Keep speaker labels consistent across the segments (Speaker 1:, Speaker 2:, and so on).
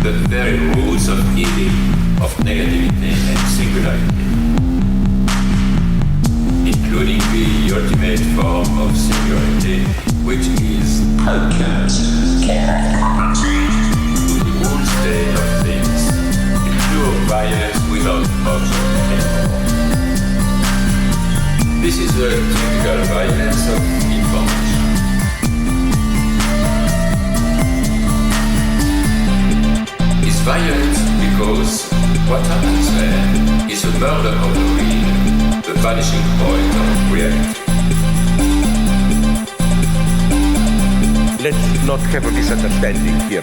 Speaker 1: the very roots of evil, of negativity and singularity, including the ultimate form of singularity, which is alchemy, the whole state of things, the pure violence without object anymore. This is the typical violence of information. It's violent because what happens there is a murder of the real, the vanishing point of reality.
Speaker 2: Let's not have a misunderstanding here.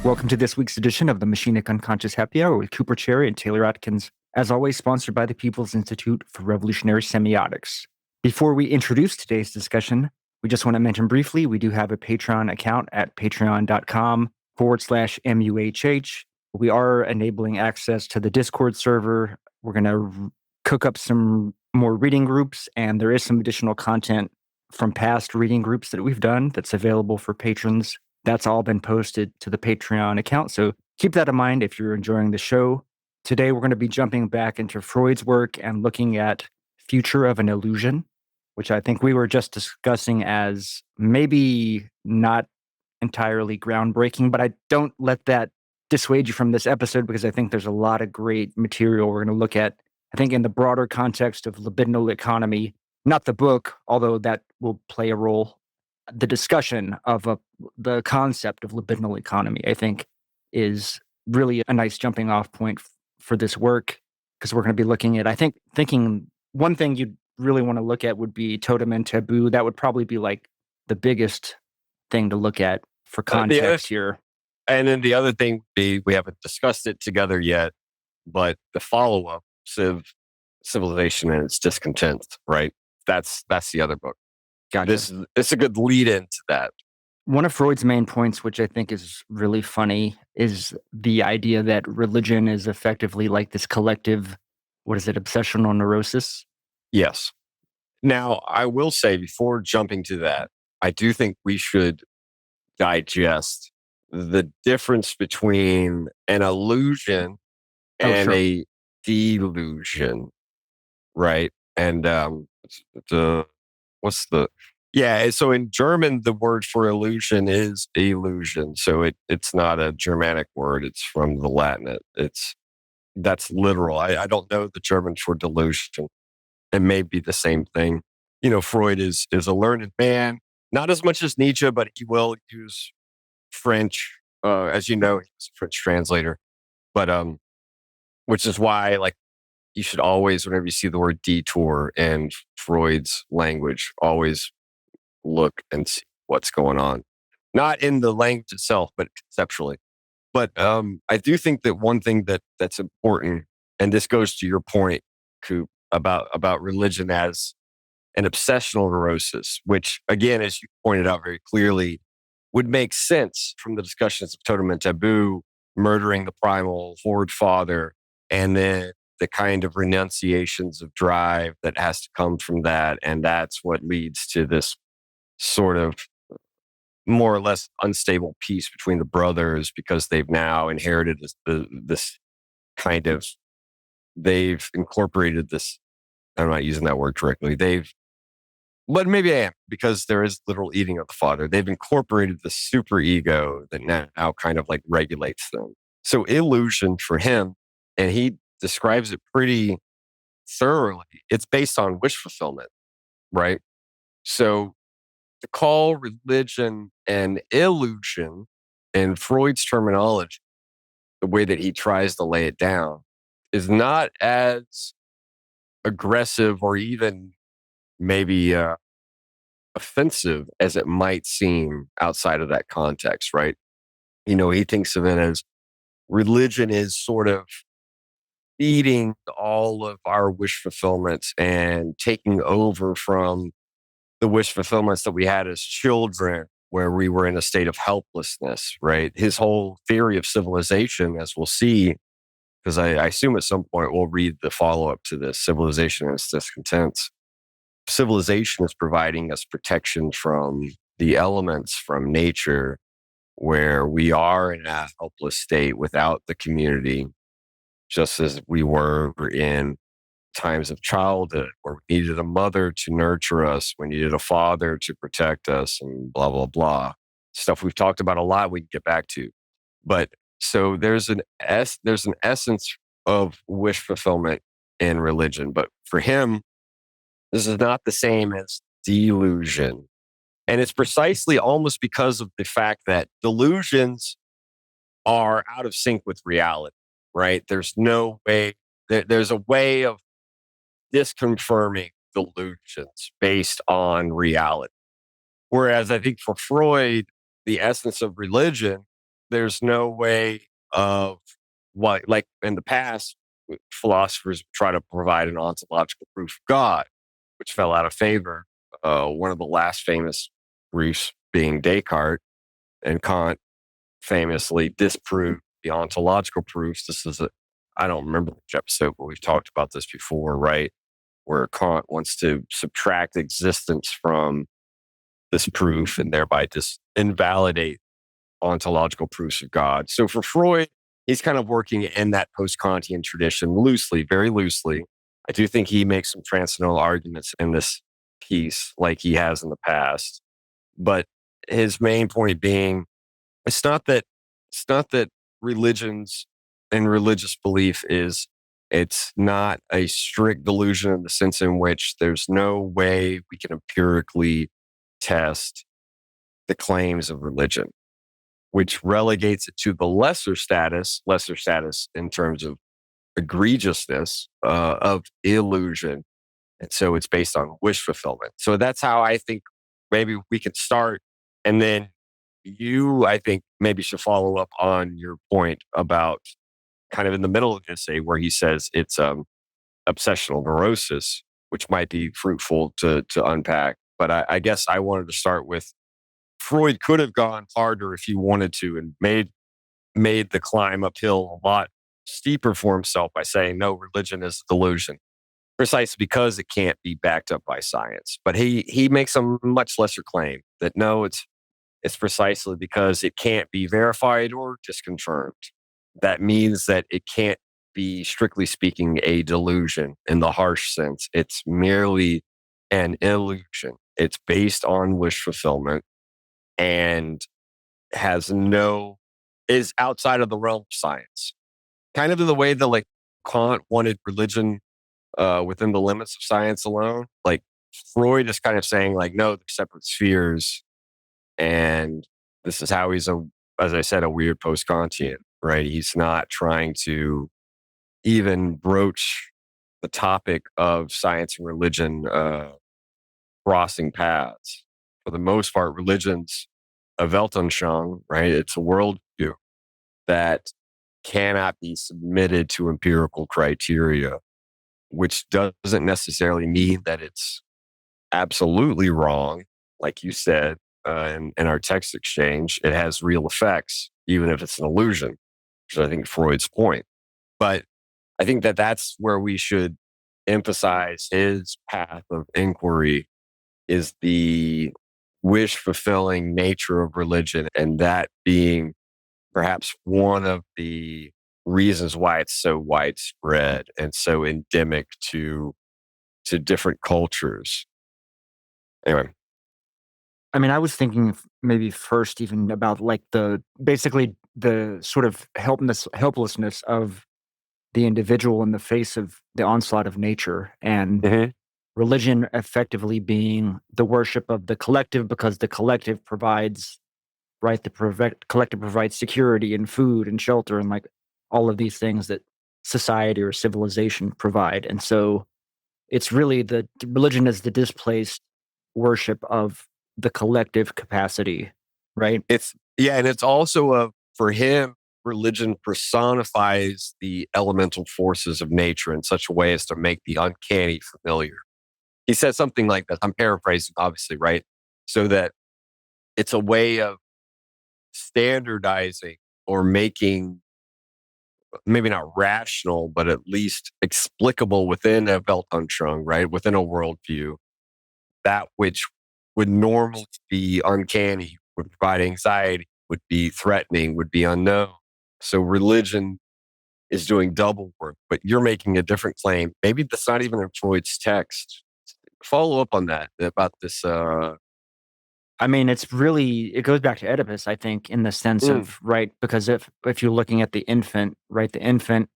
Speaker 3: Welcome to this week's edition of the Machinic Unconscious Happy Hour with Cooper Cherry and Taylor Atkins. As always, sponsored by the People's Institute for Revolutionary Semiotics. Before we introduce today's discussion, we just want to mention briefly, we do have a Patreon account at patreon.com/MUHH. We are enabling access to the Discord server. We're going to cook up some more reading groups, and there is some additional content from past reading groups that we've done that's available for patrons. That's all been posted to the Patreon account, so keep that in mind if you're enjoying the show. Today, we're going to be jumping back into Freud's work and looking at Future of an Illusion, which I think we were just discussing as maybe not entirely groundbreaking, but I don't let that dissuade you from this episode because I think there's a lot of great material we're going to look at, I think, in the broader context of libidinal economy, not the book, although that will play a role. The discussion of the concept of libidinal economy, I think, is really a nice jumping off point for this work, because we're going to be looking at, thinking one thing you'd really want to look at would be totem and taboo. That would probably be like the biggest thing to look at for context here.
Speaker 4: And then the other thing would be, we haven't discussed it together yet, but the follow-up, Civilization and its Discontent, right? That's the other book.
Speaker 3: Gotcha.
Speaker 4: This is a good lead into that.
Speaker 3: One of Freud's main points, which I think is really funny, is the idea that religion is effectively like this collective, obsessional neurosis?
Speaker 4: Yes. Now, I will say, before jumping to that, I do think we should digest the difference between an illusion and a delusion, right? And so in German, the word for illusion is illusion. So it's not a Germanic word. It's from the Latin. That's literal. I don't know the German for delusion. It may be the same thing. Freud is a learned man, not as much as Nietzsche, but he will use French. As you know, he's a French translator. But which is why, you should always, whenever you see the word detour in Freud's language, always look and see what's going on. Not in the language itself, but conceptually. But I do think that one thing that's important, and this goes to your point, Coop, about religion as an obsessional neurosis, which, again, as you pointed out very clearly, would make sense from the discussions of totem and taboo, murdering the primal horde father, and then the kind of renunciations of drive that has to come from that. And that's what leads to this sort of more or less unstable peace between the brothers, because they've now inherited this kind of, they've incorporated this, I'm not using that word correctly, but maybe I am, because there is literal eating of the father. They've incorporated the super ego that now kind of regulates them. So illusion for him, and he describes it pretty thoroughly, it's based on wish fulfillment, right? So to call religion an illusion in Freud's terminology, the way that he tries to lay it down, is not as aggressive or even maybe offensive as it might seem outside of that context, right? He thinks of it as religion is sort of feeding all of our wish fulfillments and taking over from the wish fulfillments that we had as children, where we were in a state of helplessness, right? His whole theory of civilization, as we'll see, because I assume at some point we'll read the follow-up to this, Civilization and its Discontents. Civilization is providing us protection from the elements, from nature, where we are in a helpless state without the community, just as we were in times of childhood, where we needed a mother to nurture us, we needed a father to protect us, and blah, blah, blah. Stuff we've talked about a lot, we can get back to. But so there's an essence of wish fulfillment in religion. But for him, this is not the same as delusion. And it's precisely almost because of the fact that delusions are out of sync with reality, right? There's no way, there's a way of disconfirming delusions based on reality. Whereas I think for Freud, the essence of religion, there's no way of what, like in the past, philosophers try to provide an ontological proof of God, which fell out of favor. One of the last famous proofs being Descartes, and Kant famously disproved the ontological proofs. I don't remember which episode, but we've talked about this before, right? Where Kant wants to subtract existence from this proof and thereby just invalidate ontological proofs of God. So for Freud, he's kind of working in that post-Kantian tradition loosely, very loosely. I do think he makes some transcendental arguments in this piece like he has in the past. But his main point being, it's not that religions and religious belief it's not a strict delusion in the sense in which there's no way we can empirically test the claims of religion, which relegates it to the lesser status in terms of egregiousness of illusion. And so it's based on wish fulfillment. So that's how I think maybe we could start. And then you, I think, maybe should follow up on your point about kind of in the middle of the essay where he says it's obsessional neurosis, which might be fruitful to unpack. But I guess I wanted to start with Freud could have gone harder if he wanted to and made the climb uphill a lot steeper for himself by saying, no, religion is a delusion, precisely because it can't be backed up by science. But he makes a much lesser claim that no, it's precisely because it can't be verified or disconfirmed. That means that it can't be, strictly speaking, a delusion in the harsh sense. It's merely an illusion. It's based on wish fulfillment and is outside of the realm of science. Kind of in the way that like Kant wanted religion within the limits of science alone. Like Freud is kind of saying like, no, they're separate spheres. And this is how he's as I said, a weird post-Kantian, right? He's not trying to even broach the topic of science and religion crossing paths. For the most part, religion's a Weltanschauung, right? It's a worldview that cannot be submitted to empirical criteria, which doesn't necessarily mean that it's absolutely wrong. Like you said in our text exchange, it has real effects, even if it's an illusion, which is, I think, Freud's point. But I think that that's where we should emphasize his path of inquiry is the wish-fulfilling nature of religion, and that being perhaps one of the reasons why it's so widespread and so endemic to different cultures. Anyway.
Speaker 3: I mean, I was thinking maybe first even about like basically the sort of helplessness of the individual in the face of the onslaught of nature, and religion effectively being the worship of the collective because the collective provides, right? The collective provides security and food and shelter and like all of these things that society or civilization provide. And so it's really the religion is the displaced worship of the collective capacity, right?
Speaker 4: And it's also for him, religion personifies the elemental forces of nature in such a way as to make the uncanny familiar. He said something like that. I'm paraphrasing, obviously, right? So that it's a way of standardizing or making maybe not rational, but at least explicable within a Weltanschauung, right? Within a worldview, that which would normally be uncanny, would provide anxiety, would be threatening, would be unknown. So religion is doing double work, but you're making a different claim. Maybe that's not even in Freud's text. Follow up on that about this.
Speaker 3: I mean, it goes back to Oedipus, I think, in the sense of, right, because if you're looking at the infant, right, the infant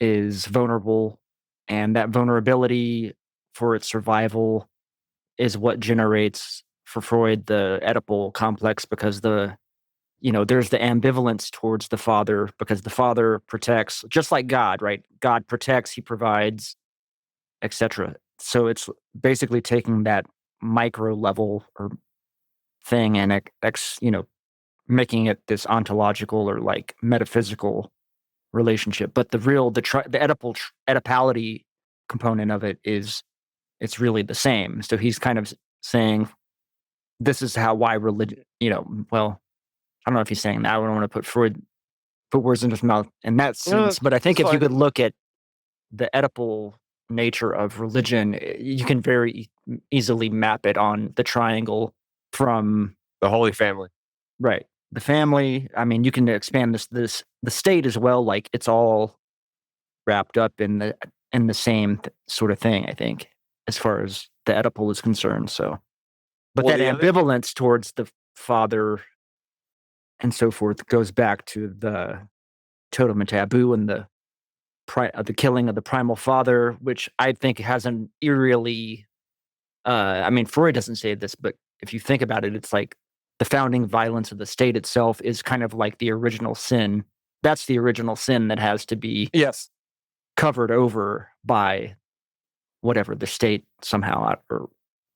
Speaker 3: is vulnerable, and that vulnerability for its survival is what generates for Freud the Oedipal complex, because there's the ambivalence towards the father, because the father protects, just like God, right? God protects, he provides, etc. So it's basically taking that micro level or thing and making it this ontological or like metaphysical relationship. But the Oedipality component of it is, it's really the same. So he's kind of saying this is why religion, well, I don't know if he's saying that. I don't want to put words in his mouth in that sense. But I think if you could look at the Oedipal nature of religion, you can very easily map it on the triangle from
Speaker 4: the Holy Family.
Speaker 3: Right. The family, I mean, you can expand the state as well. Like it's all wrapped up in the same sort of thing, I think, as far as the Oedipal is concerned. So, but that ambivalence towards the father and so forth goes back to the totem and taboo and the killing of the primal father, which I think has an eerily, I mean, Freud doesn't say this, but if you think about it, it's like the founding violence of the state itself is kind of like the original sin. That's the original sin that has to be covered over by whatever the state somehow, or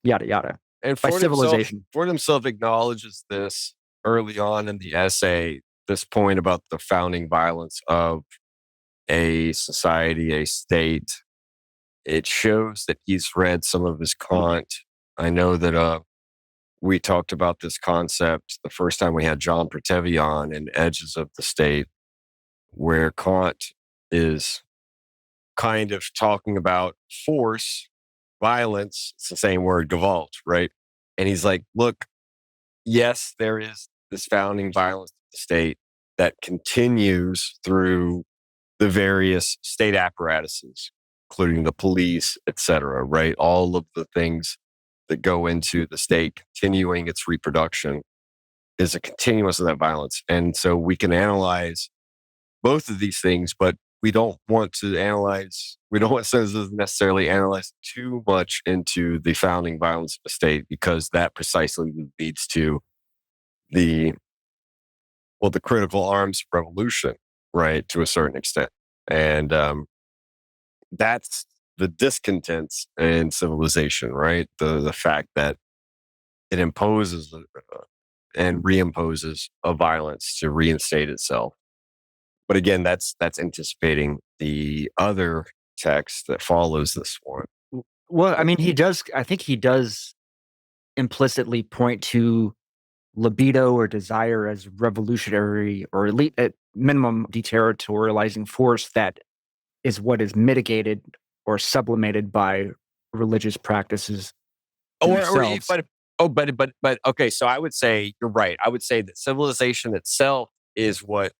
Speaker 3: yada yada.
Speaker 4: And
Speaker 3: by civilization.
Speaker 4: Freud himself acknowledges this early on in the essay, this point about the founding violence of a society, a state. It shows that he's read some of his Kant. I know that we talked about this concept the first time we had John Pertevi on in Edges of the State, where Kant is kind of talking about force, violence. It's the same word, Gewalt, right? And he's like, look, yes, there is this founding violence of the state that continues through the various state apparatuses, including the police, et cetera, right? All of the things that go into the state continuing its reproduction is a continuous of that violence. And so we can analyze both of these things, but we don't want to necessarily analyze too much into the founding violence of the state, because that precisely leads to the critical arms revolution, right, to a certain extent. And that's the discontents in civilization, right? The fact that it imposes and reimposes a violence to reinstate itself. But again, that's anticipating the other text that follows this one.
Speaker 3: Well, I mean, I think he does implicitly point to libido or desire as revolutionary, or at least at minimum deterritorializing force that is what is mitigated or sublimated by religious practices.
Speaker 4: But okay, so I would say you're right. I would say that civilization itself is what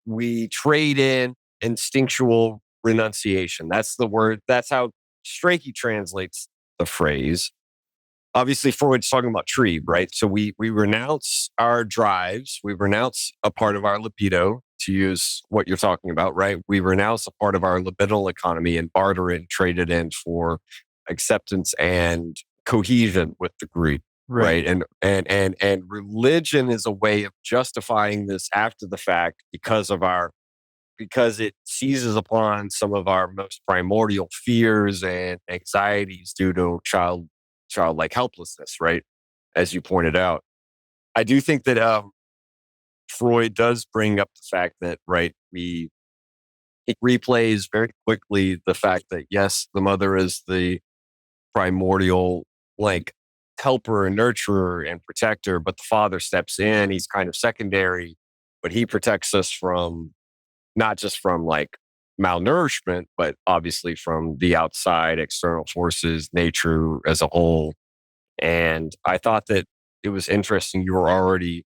Speaker 4: we trade in instinctual renunciation. That's the word. That's how Strachey translates the phrase. Obviously, Freud's talking about Trieb, right? So we renounce our drives. We renounce a part of our libido, to use what you're talking about, right? We renounce a part of our libidinal economy and barter it and trade it in for acceptance and cohesion with the group, right? And religion is a way of justifying this after the fact because it seizes upon some of our most primordial fears and anxieties due to childlike helplessness, right? As you pointed out. I do think that Freud does bring up the fact that, right, it replays very quickly the fact that, yes, the mother is the primordial, like, helper and nurturer and protector, but the father steps in. He's kind of secondary, but he protects us from not just from like malnourishment, but obviously from the outside external forces, nature as a whole. And I thought that it was interesting. You were already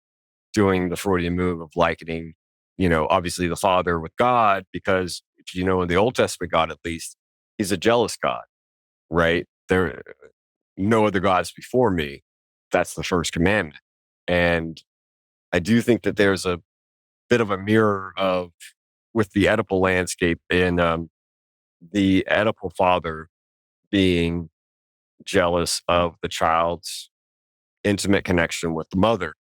Speaker 4: doing the Freudian move of likening, obviously the Father with God, because if you know in the Old Testament God, at least, he's a jealous God, right? There, no other gods before me. That's the first commandment. And I do think that there's a bit of a mirror of with the Oedipal landscape in the Oedipal father being jealous of the child's intimate connection with the mother.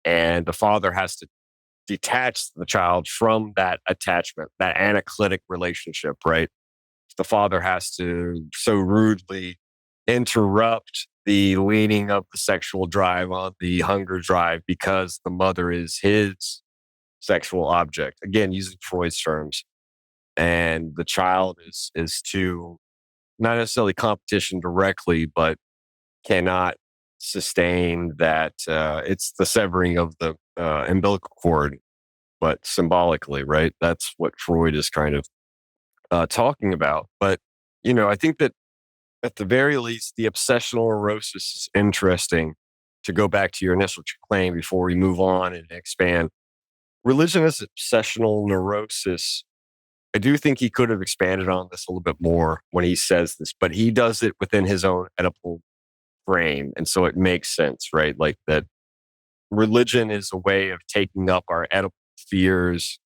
Speaker 4: And the father has to detach the child from that attachment, that anaclitic relationship, right? The father has to so rudely interrupt the leaning of the sexual drive on the hunger drive because the mother is his sexual object. Again, using Freud's terms. And the child is to not necessarily competition directly, but cannot sustain that. It's the severing of the umbilical cord, but symbolically, right? That's what Freud is kind of talking about. But, I think that at the very least, the obsessional neurosis is interesting. To go back to your initial claim before we move on and expand, religion is obsessional neurosis. I do think he could have expanded on this a little bit more when he says this, but he does it within his own Oedipal frame. And so it makes sense, right? Like that religion is a way of taking up our Oedipal fears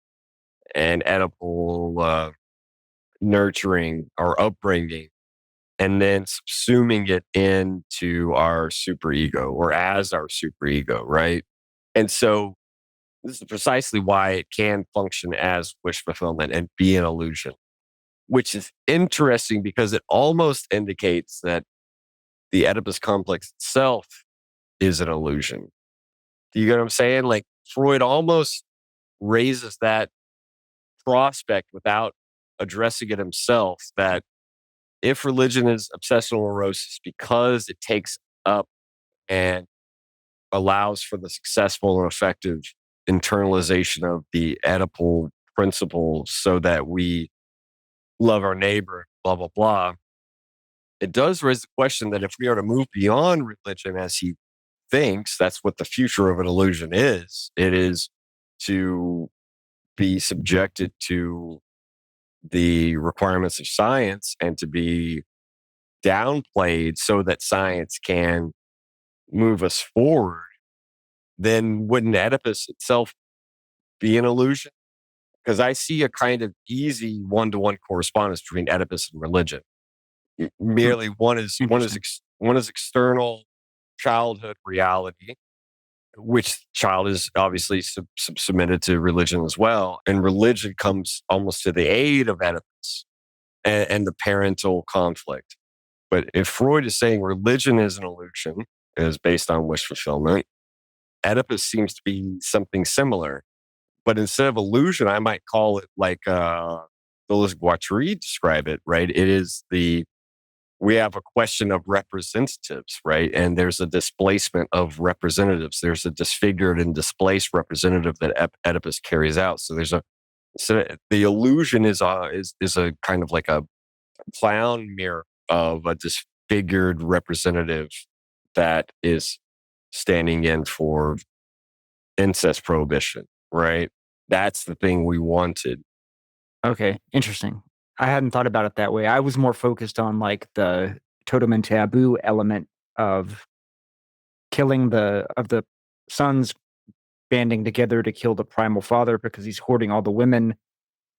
Speaker 4: and Oedipal nurturing, our upbringing, and then subsuming it into our superego or as our superego, right? And so this is precisely why it can function as wish fulfillment and be an illusion, which is interesting because it almost indicates that the Oedipus complex itself is an illusion. Do you get what I'm saying? Like Freud almost raises that prospect without addressing it himself, that if religion is obsessional neurosis because it takes up and allows for the successful and effective internalization of the Oedipal principles so that we love our neighbor, blah, blah, blah. It does raise the question that if we are to move beyond religion as he thinks, that's what the future of an illusion is. It is to be subjected to the requirements of science and to be downplayed so that science can move us forward. Then wouldn't Oedipus itself be an illusion? Because I see a kind of easy one-to-one correspondence between Oedipus and religion. Merely one is external childhood reality, which child is obviously submitted to religion as well, and religion comes almost to the aid of Oedipus and the parental conflict. But if Freud is saying religion is an illusion, is based on wish fulfillment, Oedipus seems to be something similar. But instead of illusion, I might call it like Deleuze-Guattari describe it, right? It is we have a question of representatives, right? And there's a displacement of representatives. There's a disfigured and displaced representative that Oedipus carries out. So the illusion is a kind of like a clown mirror of a disfigured representative that is standing in for incest prohibition, right? That's the thing we wanted.
Speaker 3: Okay, interesting. I hadn't thought about it that way. I was more focused on like the totem and taboo element of killing the sons banding together to kill the primal father because he's hoarding all the women,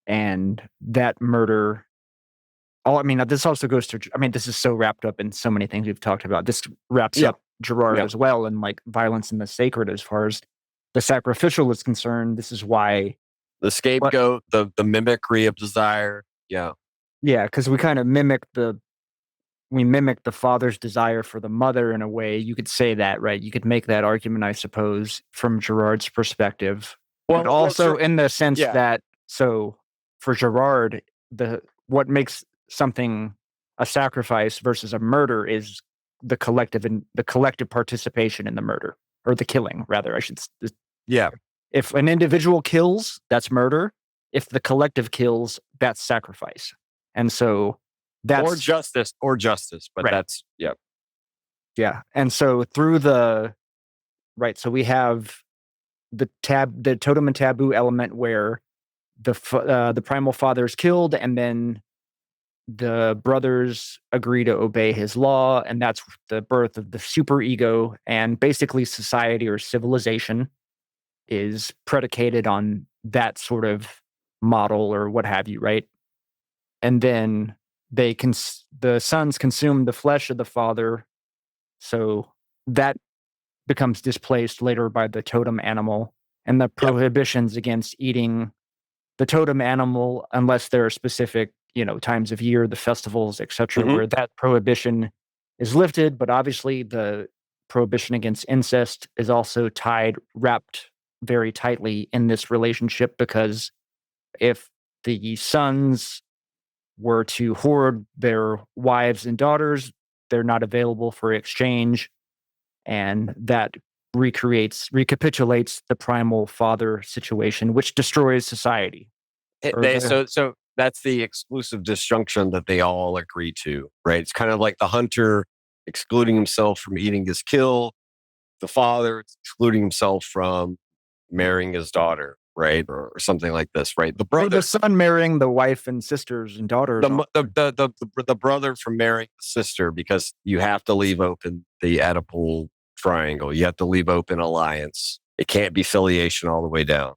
Speaker 3: and that murder. This also goes to. This is so wrapped up in so many things we've talked about. This wraps up Gerard as well, and like violence in the sacred as far as the sacrificial is concerned. This is why
Speaker 4: the scapegoat, the mimicry of desire. Yeah,
Speaker 3: because we kind of mimic the father's desire for the mother in a way. You could say that, right? You could make that argument, I suppose, from Gerard's perspective. Well, but also in the sense that, so for Gerard, what makes something a sacrifice versus a murder is the collective participation in the murder, or the killing, rather. If an individual kills, that's murder. if the collective kills, that's sacrifice. And so that's
Speaker 4: or justice, but
Speaker 3: Right.
Speaker 4: that's
Speaker 3: yeah. And so through so we have the totem and taboo element where the primal father is killed, and then the brothers agree to obey his law, and that's the birth of the superego. And basically, society or civilization is predicated on that sort of model or what have you, right? And then the sons consume the flesh of the father, so that becomes displaced later by the totem animal, and the prohibitions against eating the totem animal unless there are specific, times of year, the festivals, etc., where that prohibition is lifted. But obviously, the prohibition against incest is also wrapped very tightly in this relationship, because if the sons were to hoard their wives and daughters, they're not available for exchange, and that recapitulates the primal father situation, which destroys society.
Speaker 4: So that's the exclusive disjunction that they all agree to, right? It's kind of like the hunter excluding himself from eating his kill, the father excluding himself from marrying his daughter, right, or something like this, right? The
Speaker 3: Or
Speaker 4: brother,
Speaker 3: the son marrying the wife and sisters and daughters.
Speaker 4: the brother from marrying the sister, because you have to leave open the Oedipal triangle. You have to leave open alliance. It can't be filiation all the way down.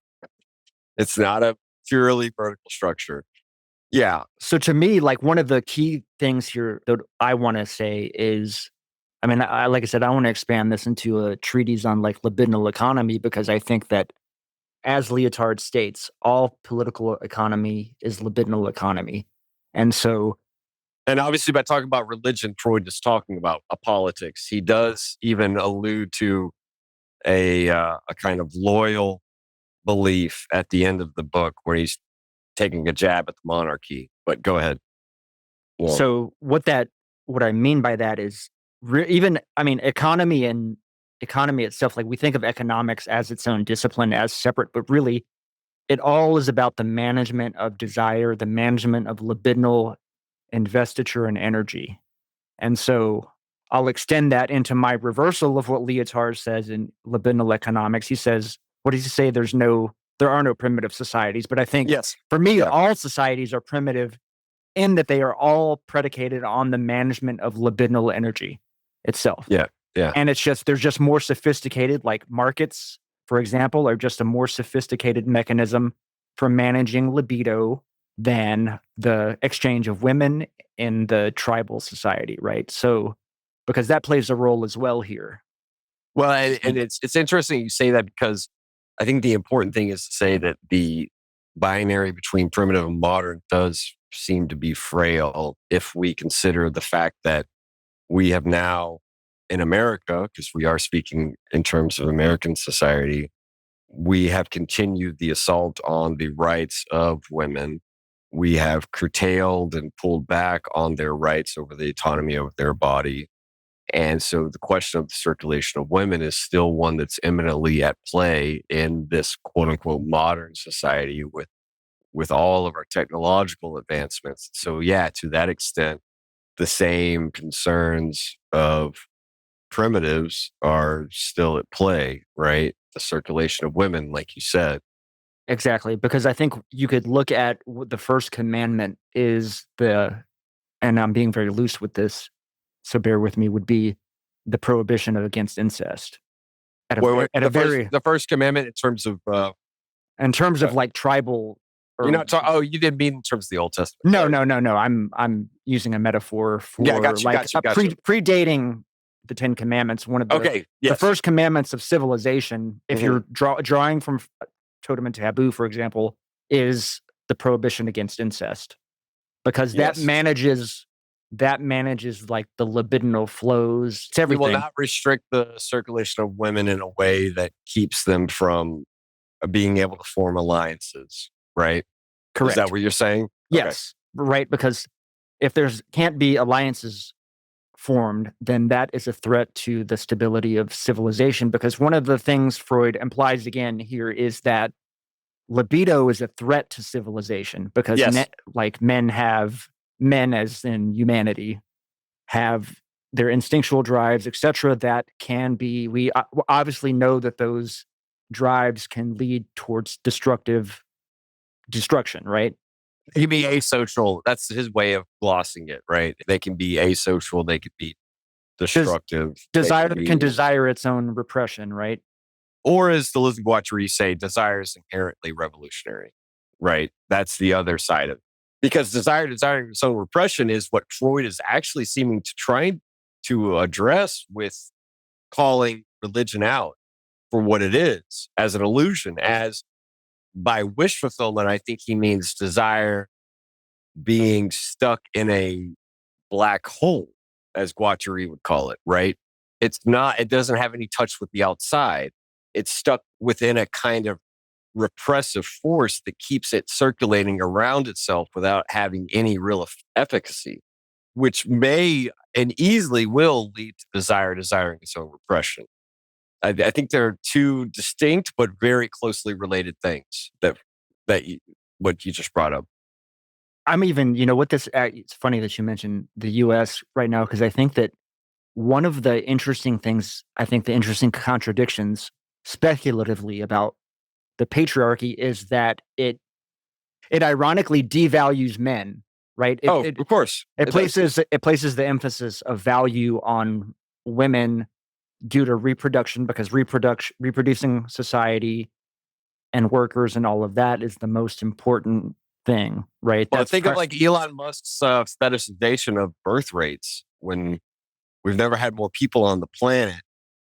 Speaker 4: It's not a purely vertical structure. Yeah.
Speaker 3: So to me, like, one of the key things here that I want to say is, like I said, I want to expand this into a treatise on like libidinal economy, because I think that, as Lyotard states, all political economy is libidinal economy. And
Speaker 4: obviously, by talking about religion, Freud is talking about a politics. He does even allude to a kind of loyal belief at the end of the book where he's taking a jab at the monarchy. But go ahead. Yeah.
Speaker 3: So what I mean by that is economy and economy itself, like, we think of economics as its own discipline, as separate, but really it all is about the management of desire, the management of libidinal investiture and energy. And so I'll extend that into my reversal of what Lyotard says in libidinal economics. He says, what does he say? There are no primitive societies. But I think, for me, all societies are primitive in that they are all predicated on the management of libidinal energy itself.
Speaker 4: Yeah.
Speaker 3: And they're just more sophisticated, like markets, for example, are just a more sophisticated mechanism for managing libido than the exchange of women in the tribal society, right? So, because that plays a role as well here.
Speaker 4: Well, and it's interesting you say that, because I think the important thing is to say that the binary between primitive and modern does seem to be frail if we consider the fact that we have now, in America, because we are speaking in terms of American society, we have continued the assault on the rights of women. We have curtailed and pulled back on their rights over the autonomy of their body. And so the question of the circulation of women is still one that's imminently at play in this quote unquote modern society with all of our technological advancements. So yeah, to that extent, the same concerns of primitives are still at play, right? The circulation of women, like you said.
Speaker 3: Exactly, because I think you could look at what the first commandment is, and I'm being very loose with this, so bear with me, would be the prohibition against incest.
Speaker 4: The first commandment in terms of
Speaker 3: like tribal.
Speaker 4: You're not talking. You didn't mean in terms of the Old Testament.
Speaker 3: No. I'm using a metaphor for predating the Ten Commandments. One of the first commandments of civilization, if you're drawing from totem and taboo, for example, is the prohibition against incest, because that manages like the libidinal flows. It's everything.
Speaker 4: We will not restrict the circulation of women in a way that keeps them from being able to form alliances, right?
Speaker 3: Correct.
Speaker 4: Is that what you're saying?
Speaker 3: Yes, right. Because if can't be alliances formed, then that is a threat to the stability of civilization. Because one of the things Freud implies again here is that libido is a threat to civilization because
Speaker 4: Yes.
Speaker 3: men as in humanity have their instinctual drives, etc. That can be, we obviously know that those drives can lead towards destruction, right?
Speaker 4: He can be asocial. That's his way of glossing it, right? They can be asocial. They could be destructive. They
Speaker 3: Desire
Speaker 4: can
Speaker 3: can
Speaker 4: be,
Speaker 3: desire its own repression, right?
Speaker 4: or as the Liz Guattari say, desire is inherently revolutionary, right? That's the other side of it. Because desiring its own repression is what Freud is actually seeming to try to address with calling religion out for what it is as an illusion. As by wish fulfillment, I think he means desire being stuck in a black hole, as Guattari would call it, right? It doesn't have any touch with the outside. It's stuck within a kind of repressive force that keeps it circulating around itself without having any real efficacy, which may and easily will lead to desiring its own repression. I think there are two distinct but very closely related things what you just brought up.
Speaker 3: I'm even, it's funny that you mentioned the US right now, because I think that one of the interesting things, the interesting contradictions speculatively about the patriarchy is that it ironically devalues men, right?
Speaker 4: Of course.
Speaker 3: It places the emphasis of value on women due to reproduction, because reproducing society and workers and all of that is the most important thing, right?
Speaker 4: Well, think of like Elon Musk's fetishization of birth rates when we've never had more people on the planet.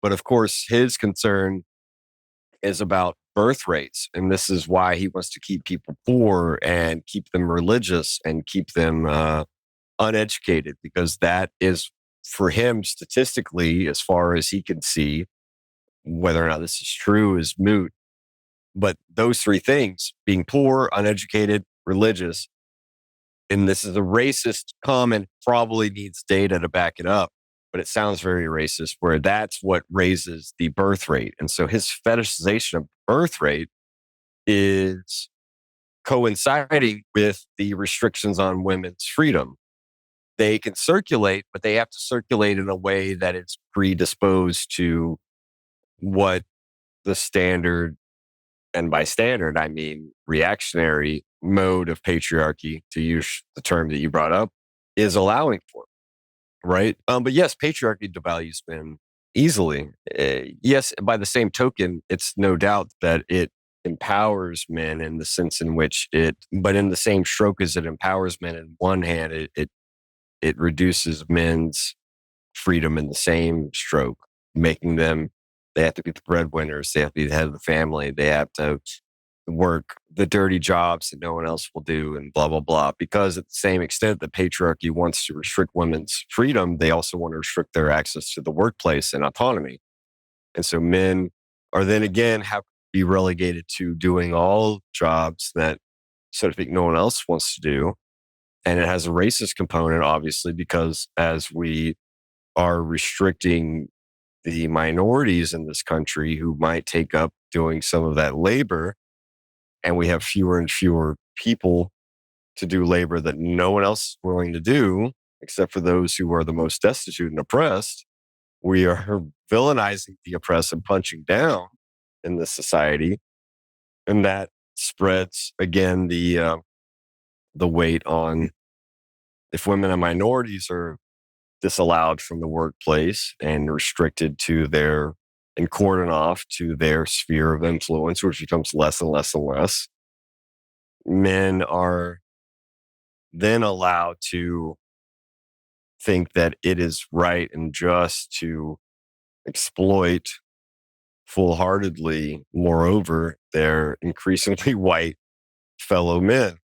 Speaker 4: But of course, his concern is about birth rates. And this is why he wants to keep people poor and keep them religious and keep them uneducated, because that is, for him, statistically, as far as he can see, whether or not this is true is moot. But those three things, being poor, uneducated, religious, and this is a racist comment, probably needs data to back it up, but it sounds very racist, where that's what raises the birth rate. And so his fetishization of birth rate is coinciding with the restrictions on women's freedom. They can circulate, but they have to circulate in a way that is predisposed to what the standard, and by standard, I mean reactionary mode of patriarchy, to use the term that you brought up, is allowing for, right? But yes, patriarchy devalues men easily. Yes, by the same token, it's no doubt that it empowers men in the sense in which but in the same stroke as it empowers men in one hand, it reduces men's freedom in the same stroke, making them, they have to be the breadwinners, they have to be the head of the family, they have to work the dirty jobs that no one else will do, and blah, blah, blah. Because at the same extent that patriarchy wants to restrict women's freedom, they also want to restrict their access to the workplace and autonomy. And so men are then again have to be relegated to doing all jobs that, so to speak, no one else wants to do. And it has a racist component, obviously, because as we are restricting the minorities in this country who might take up doing some of that labor, and we have fewer and fewer people to do labor that no one else is willing to do, except for those who are the most destitute and oppressed, we are villainizing the oppressed and punching down in this society. And that spreads, again, the weight on, if women and minorities are disallowed from the workplace and restricted to and cordoned off to their sphere of influence, which becomes less and less and less, men are then allowed to think that it is right and just to exploit full-heartedly, moreover, their increasingly white fellow men.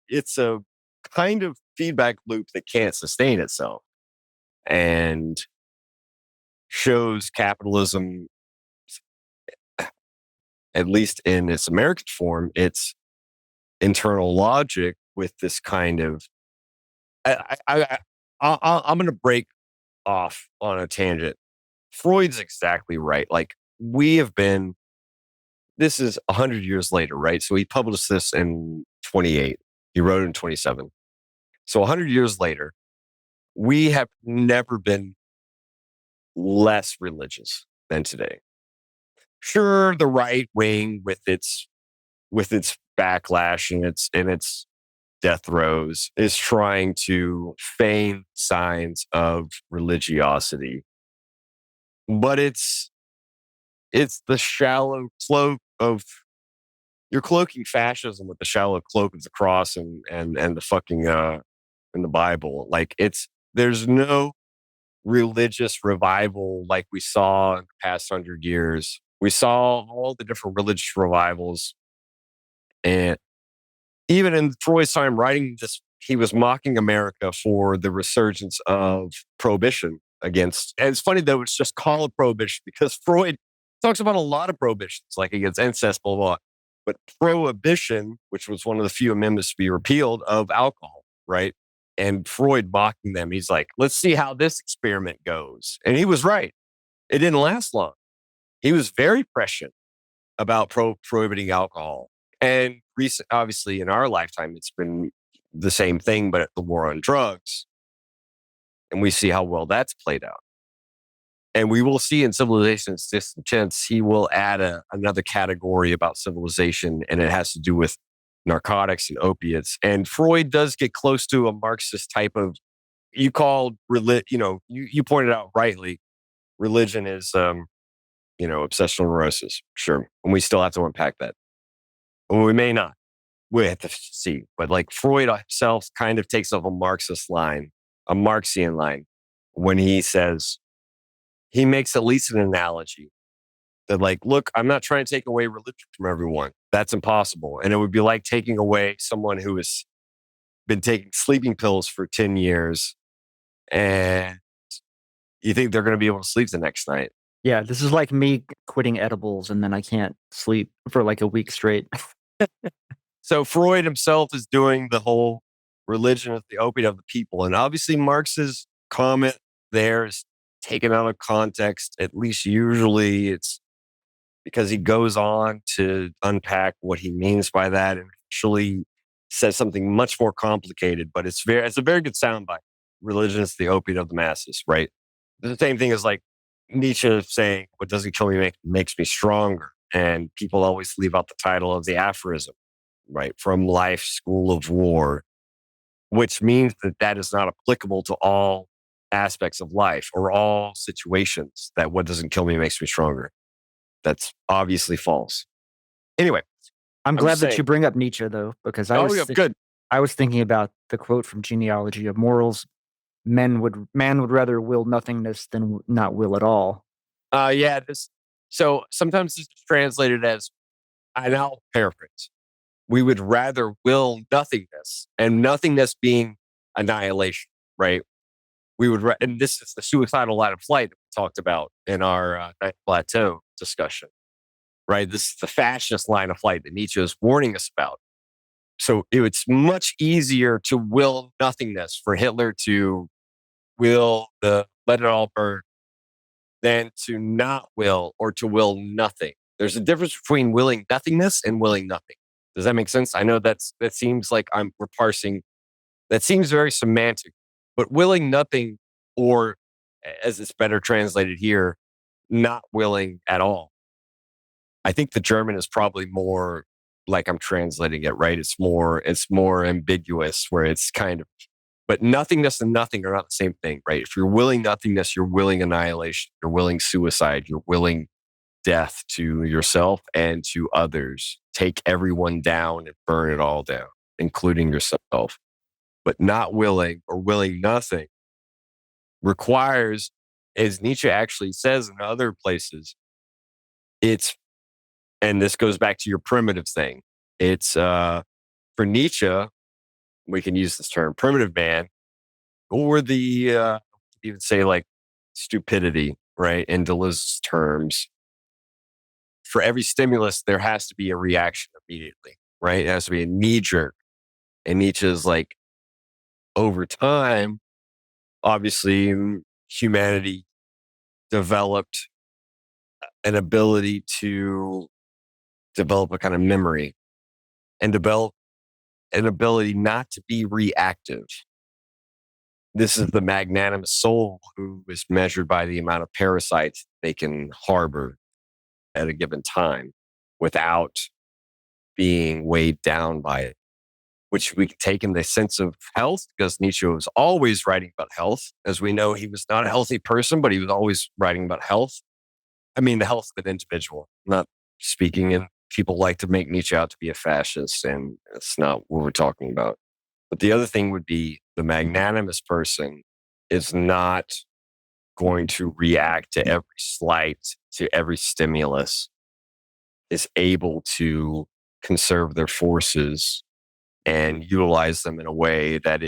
Speaker 4: It's a kind of feedback loop that can't sustain itself and shows capitalism, at least in its American form, its internal logic with this kind of. I'm going to break off on a tangent. Freud's exactly right. Like, we have been this is 100 years later, right? So he published this in 28. He wrote it in 27. So 100 years later, we have never been less religious than today. Sure, the right wing with its backlash and its death throes is trying to feign signs of religiosity, but it's the shallow cloak of you're cloaking fascism with the shallow cloak of the cross and the fucking in the Bible. Like there's no religious revival like we saw in the past 100 years. We saw all the different religious revivals, and even in Freud's time writing this, he was mocking America for the resurgence of prohibition against. And it's funny that it's just called prohibition because Freud talks about a lot of prohibitions, like against incest, blah, blah, blah. But prohibition, which was one of the few amendments to be repealed of alcohol, right? And Freud mocking them. He's like, let's see how this experiment goes. And he was right. It didn't last long. He was very prescient about prohibiting alcohol. And obviously, in our lifetime, it's been the same thing, but the war on drugs. And we see how well that's played out. And we will see in Civilization's Distant Tense, he will add another category about civilization, and it has to do with narcotics and opiates. And Freud does get close to a Marxist type of, you called, you pointed out rightly, religion is, obsessional neurosis. Sure. And we still have to unpack that. Well, we may not. We have to see. But like Freud himself kind of takes up a Marxist line, a Marxian line, when he says, he makes at least an analogy that like, look, I'm not trying to take away religion from everyone. That's impossible. And it would be like taking away someone who has been taking sleeping pills for 10 years and you think they're going to be able to sleep the next night.
Speaker 3: Yeah, this is like me quitting edibles and then I can't sleep for like a week straight.
Speaker 4: So Freud himself is doing the whole religion is the opiate of the people. And obviously Marx's comment there is taken out of context. At least usually it's because he goes on to unpack what he means by that and actually says something much more complicated, but it's a very good soundbite. Religion is the opiate of the masses, right? The same thing as like Nietzsche saying, what doesn't kill me makes me stronger. And people always leave out the title of the aphorism, right? From Life, School of War, which means that is not applicable to all aspects of life or all situations, that what doesn't kill me makes me stronger. That's obviously false. Anyway,
Speaker 3: I'm glad that you bring up Nietzsche, though, because I was thinking about the quote from Genealogy of Morals: Man would rather will nothingness than not will at all."
Speaker 4: Yeah. So sometimes this is translated as, and I'll paraphrase: we would rather will nothingness, and nothingness being annihilation, right? We would, and this is the suicidal line of flight that we talked about in our Ninth Plateau discussion, right? This is the fascist line of flight that Nietzsche is warning us about. So it's much easier to will nothingness, for Hitler to will let it all burn, than to not will or to will nothing. There's a difference between willing nothingness and willing nothing. Does that make sense? I know that seems like we're parsing. That seems very semantic, but willing nothing, or as it's better translated here, not willing at all. I think the German is probably more like I'm translating it, right? It's more ambiguous, where it's kind of, but nothingness and nothing are not the same thing, right? If you're willing nothingness, you're willing annihilation, you're willing suicide, you're willing death to yourself and to others. Take everyone down and burn it all down, including yourself. But not willing, or willing nothing, requires, as Nietzsche actually says in other places, and this goes back to your primitive thing. It's for Nietzsche, we can use this term, primitive man, or the even say like stupidity, right? In Deleuze's terms, for every stimulus, there has to be a reaction immediately, right? It has to be a knee jerk. And Nietzsche's like, over time, obviously, humanity developed an ability to develop a kind of memory, and develop an ability not to be reactive. This is the magnanimous soul who is measured by the amount of parasites they can harbor at a given time without being weighed down by it, which we can take in the sense of health, because Nietzsche was always writing about health. As we know, he was not a healthy person, but he was always writing about health. I mean, the health of an individual, not speaking in people like to make Nietzsche out to be a fascist, and it's not what we're talking about. But the other thing would be the magnanimous person is not going to react to every slight, to every stimulus, is able to conserve their forces and utilize them in a way that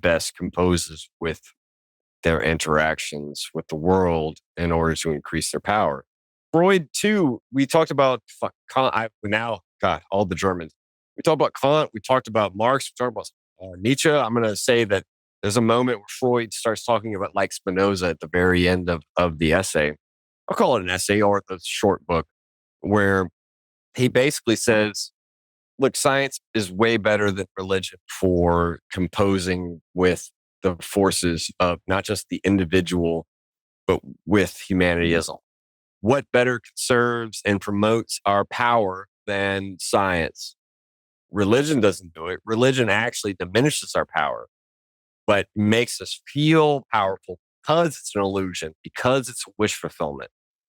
Speaker 4: best composes with their interactions with the world in order to increase their power. Freud, too, we talked about Kant. God, all the Germans. We talked about Kant. We talked about Marx. We talked about Nietzsche. I'm going to say that there's a moment where Freud starts talking about like Spinoza at the very end of the essay. I'll call it an essay or the short book, where he basically says, look, science is way better than religion for composing with the forces of not just the individual, but with humanity as a whole. What better conserves and promotes our power than science? Religion doesn't do it. Religion actually diminishes our power, but makes us feel powerful because it's an illusion, because it's wish fulfillment.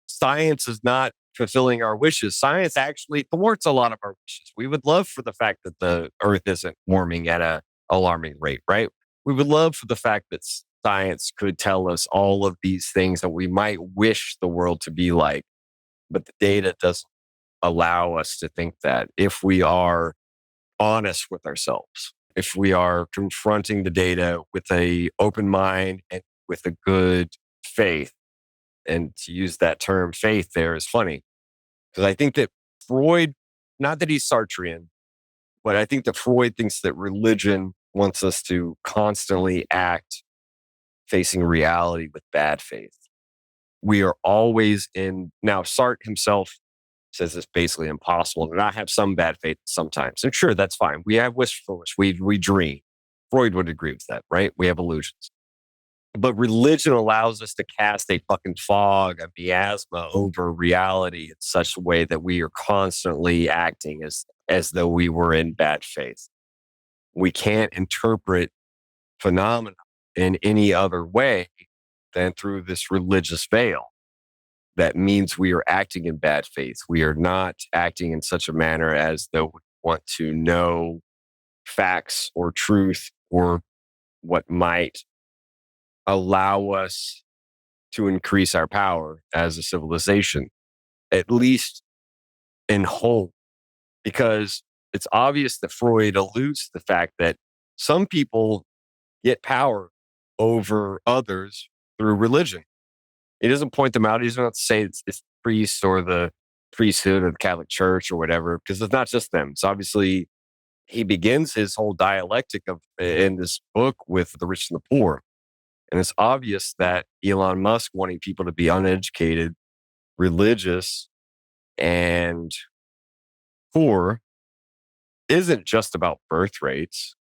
Speaker 4: Science is not fulfilling our wishes. Science actually thwarts a lot of our wishes. We would love for the fact that the earth isn't warming at an alarming rate, right? We would love for the fact that science could tell us all of these things that we might wish the world to be like, but the data doesn't allow us to think that if we are honest with ourselves, if we are confronting the data with a open mind and with a good faith. And to use that term faith there is funny, because I think that Freud, not that he's Sartrean, but I think that Freud thinks that religion wants us to constantly act facing reality with bad faith. We are always in. Now, Sartre himself says it's basically impossible to not have some bad faith sometimes. And sure, that's fine. We have wishfulness. We dream. Freud would agree with that, right? We have illusions. But religion allows us to cast a fucking fog, a miasma over reality in such a way that we are constantly acting as though we were in bad faith. We can't interpret phenomena in any other way than through this religious veil. That means we are acting in bad faith. We are not acting in such a manner as though we want to know facts or truth or what might allow us to increase our power as a civilization, at least in whole. Because it's obvious that Freud alludes to the fact that some people get power over others through religion. He doesn't point them out. He doesn't have to say it's the priest or the priesthood or the Catholic Church or whatever, because it's not just them. It's obviously, he begins his whole dialectic in this book with the rich and the poor. And it's obvious that Elon Musk wanting people to be uneducated, religious, and poor isn't just about birth rates.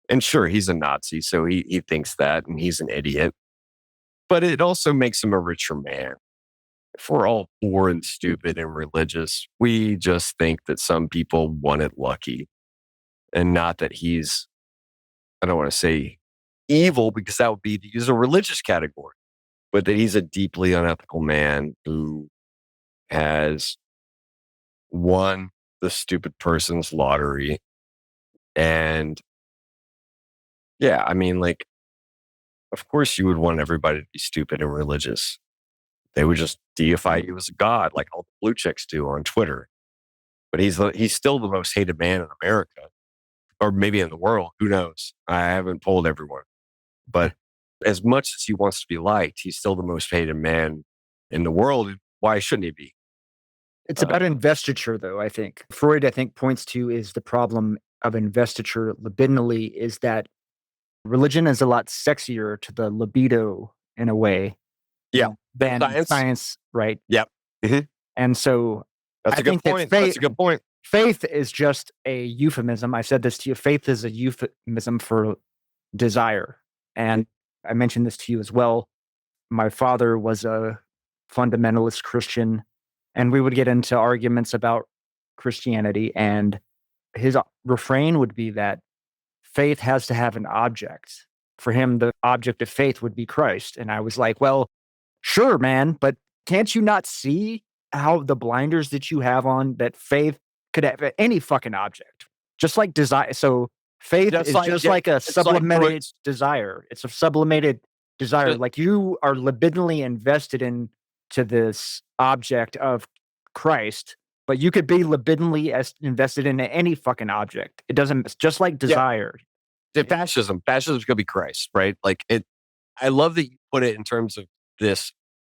Speaker 4: And sure, he's a Nazi, so he thinks that, and he's an idiot. But it also makes him a richer man. If we're all poor and stupid and religious, we just think that some people won it lucky. And not that he's, I don't want to say evil, because that would be to use a religious category, but that he's a deeply unethical man who has won the stupid person's lottery. And yeah, I mean, like, of course you would want everybody to be stupid and religious. They would just deify you as a god, like all the blue chicks do on Twitter. But he's still the most hated man in America, or maybe in the world. Who knows? I haven't polled everyone. But as much as he wants to be liked, he's still the most hated man in the world. Why shouldn't he be?
Speaker 3: It's about investiture, though, I think. Freud, I think, points to is the problem of investiture libidinally is that religion is a lot sexier to the libido in a way
Speaker 4: Yeah.
Speaker 3: than
Speaker 4: Science.
Speaker 3: science, right?
Speaker 4: Yep. Mm-hmm.
Speaker 3: And so
Speaker 4: That's
Speaker 3: I
Speaker 4: a good
Speaker 3: think that
Speaker 4: point. That's a good point.
Speaker 3: faith is just a euphemism. I said this to you. Faith is a euphemism for desire. And I mentioned this to you as well. My father was a fundamentalist Christian, and we would get into arguments about Christianity. And his refrain would be that faith has to have an object. For him, the object of faith would be Christ. And I was like, well, sure, man, but can't you not see how the blinders that you have on, that faith could have any fucking object, just like desire? So faith
Speaker 4: Just
Speaker 3: is
Speaker 4: like-
Speaker 3: just
Speaker 4: yeah,
Speaker 3: like a
Speaker 4: it's like
Speaker 3: sublimated
Speaker 4: Freud's-
Speaker 3: desire. It's a sublimated desire.
Speaker 4: Just-
Speaker 3: Like you are libidinally invested into this object of Christ, but you could be libidinally invested in any fucking object. It doesn't. It's just like desire.
Speaker 4: Fascism is going to be Christ, right? Like it. I love that you put it in terms of this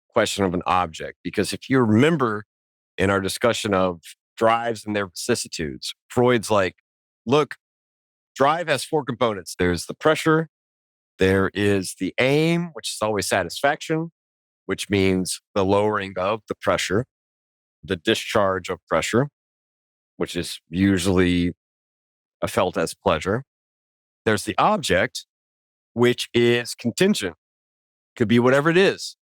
Speaker 4: question of an object, because if you remember in our discussion of drives and their vicissitudes, Freud's like, look, drive has four components. There's the pressure, there is the aim, which is always satisfaction, which means the lowering of the pressure, the discharge of pressure, which is usually felt as pleasure. There's the object, which is contingent, could be whatever it is.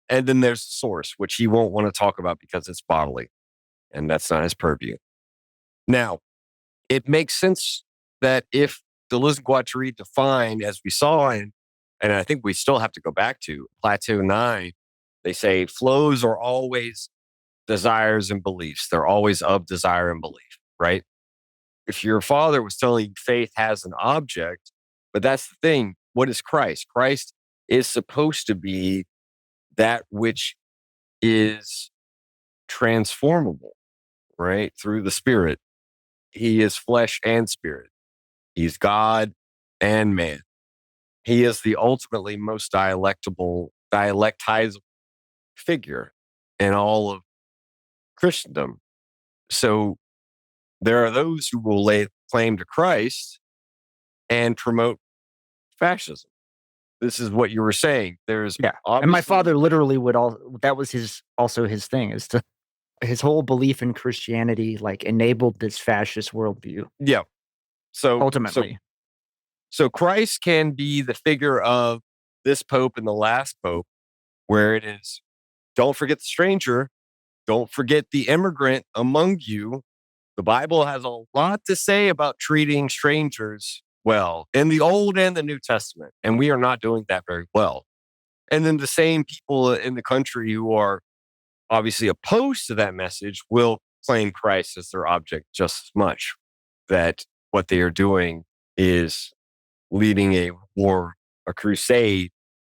Speaker 4: And then there's the source, which he won't want to talk about because it's bodily, and that's not his purview. Now, it makes sense that if Deleuze and Guattari define, as we saw, and I think we still have to go back to Plateau 9, they say flows are always desires and beliefs. They're always of desire and belief, right? If your father was telling you faith has an object, but that's the thing. What is Christ? Christ is supposed to be that which is transformable, right? Through the Spirit. He is flesh and spirit. He's God and man. He is the ultimately most dialectizable figure in all of Christendom. So there are those who will lay claim to Christ and promote fascism. This is what you were saying. There's
Speaker 3: And my father literally would that was also his thing, is to his whole belief in Christianity like enabled this fascist worldview.
Speaker 4: Yeah. So
Speaker 3: Ultimately.
Speaker 4: So Christ can be the figure of this Pope and the last Pope, where it is, don't forget the stranger, don't forget the immigrant among you. The Bible has a lot to say about treating strangers well in the Old and the New Testament, and we are not doing that very well. And then the same people in the country who are obviously opposed to that message will claim Christ as their object just as much, that what they are doing is leading a war, a crusade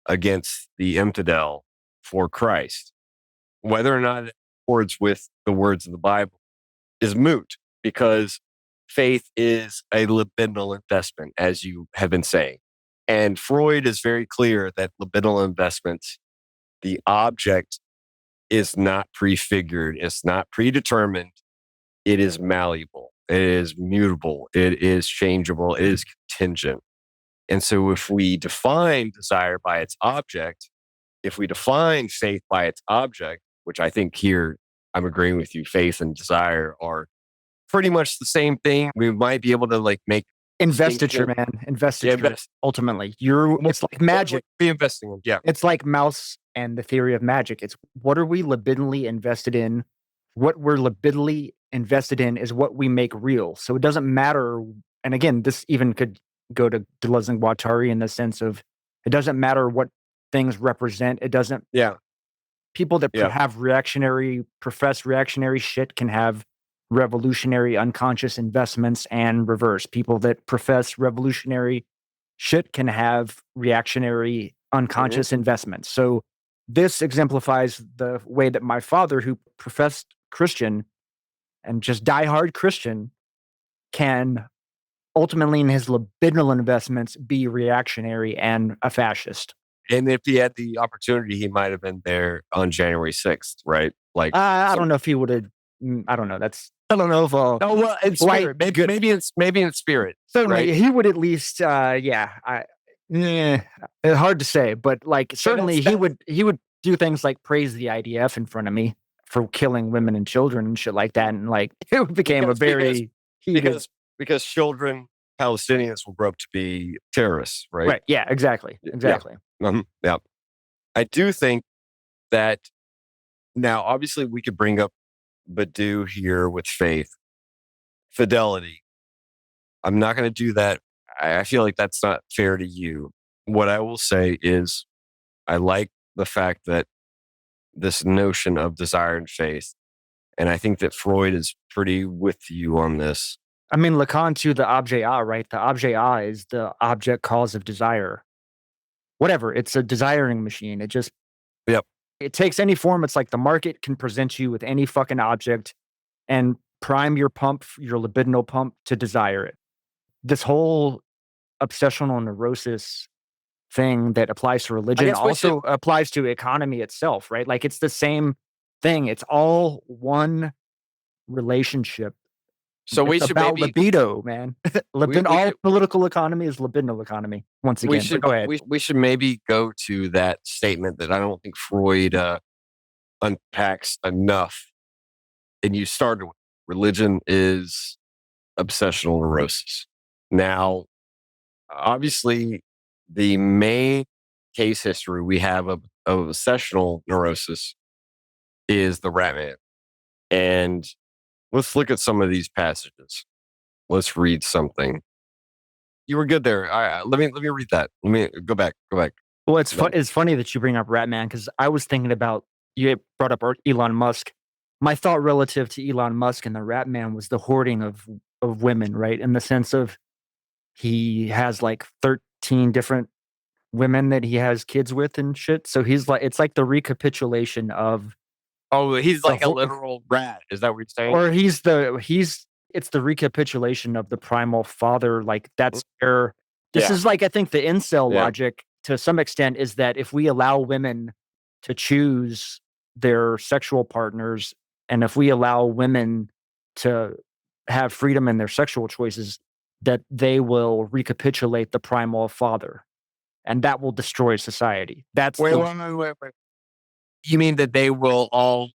Speaker 4: against the infidel for Christ. Whether or not it accords with the words of the Bible is moot, because faith is a libidinal investment, as you have been saying. And Freud is very clear that libidinal investments, the object is not prefigured, it's not predetermined, it is malleable, it is mutable, it is changeable, it is contingent. And so if we define desire by its object, if we define faith by its object, which I think here I'm agreeing with you, faith and desire are pretty much the same thing. We might be able to like make
Speaker 3: Investiture, man. Investiture. Ultimately, it's like magic.
Speaker 4: Be investing in. Yeah.
Speaker 3: It's like Mouse and the theory of magic. It's what are we libidinally invested in? What we're libidinally invested in is what we make real. So it doesn't matter. And again, this even could go to Deleuze and Guattari in the sense of it doesn't matter what things represent. It doesn't.
Speaker 4: Yeah.
Speaker 3: People that profess reactionary shit can have revolutionary unconscious investments and reverse. People that profess revolutionary shit can have reactionary unconscious investments. So this exemplifies the way that my father, who professed Christian and just diehard Christian, can ultimately in his libidinal investments be reactionary and a fascist.
Speaker 4: And if he had the opportunity, he might have been there on January 6th, right? Like
Speaker 3: I don't know if he would have. I don't know. I don't know if.
Speaker 4: Oh well, in spirit. Maybe in spirit.
Speaker 3: Certainly,
Speaker 4: right?
Speaker 3: he would at least. Hard to say, but like certainly he would do things like praise the IDF in front of me for killing women and children and shit like that. And like it became a very heated.
Speaker 4: Because children, Palestinians will grow up to be terrorists, right?
Speaker 3: Right. Yeah, exactly. Exactly.
Speaker 4: Yeah. I do think that now, obviously, we could bring up Badu here with faith, fidelity. I'm not going to do that. I feel like that's not fair to you. What I will say is I like the fact that this notion of desire and faith, and I think that Freud is pretty with you on this.
Speaker 3: I mean, Lacan too, the objet A, right? The objet A is the object cause of desire. Whatever. It's a desiring machine. It just,
Speaker 4: Yep.
Speaker 3: It takes any form. It's like the market can present you with any fucking object and prime your pump, your libidinal pump to desire it. This whole obsessional neurosis thing that applies to religion also applies to economy itself, right? Like it's the same thing. It's all one relationship.
Speaker 4: So
Speaker 3: it's about libido, man. All political economy is libidinal economy. Once again, go ahead.
Speaker 4: We should maybe go to that statement that I don't think Freud unpacks enough. And you started with religion is obsessional neurosis. Now, obviously, the main case history we have of obsessional neurosis is the rat man. And let's look at some of these passages. Let's read something. You were good there. Let me read that. Let me go back.
Speaker 3: Well, it's funny that you bring up Ratman because I was thinking about, you brought up Elon Musk. My thought relative to Elon Musk and the Ratman was the hoarding of women, right? In the sense of he has like 13 different women that he has kids with and shit. So he's like, it's like the recapitulation of.
Speaker 4: Oh, he's like a literal rat. Is that what you're saying?
Speaker 3: Or it's the recapitulation of the primal father. Like that's where this is like, I think the incel logic to some extent is that if we allow women to choose their sexual partners, and if we allow women to have freedom in their sexual choices, that they will recapitulate the primal father, and that will destroy society. That's
Speaker 4: wait. You mean that they will all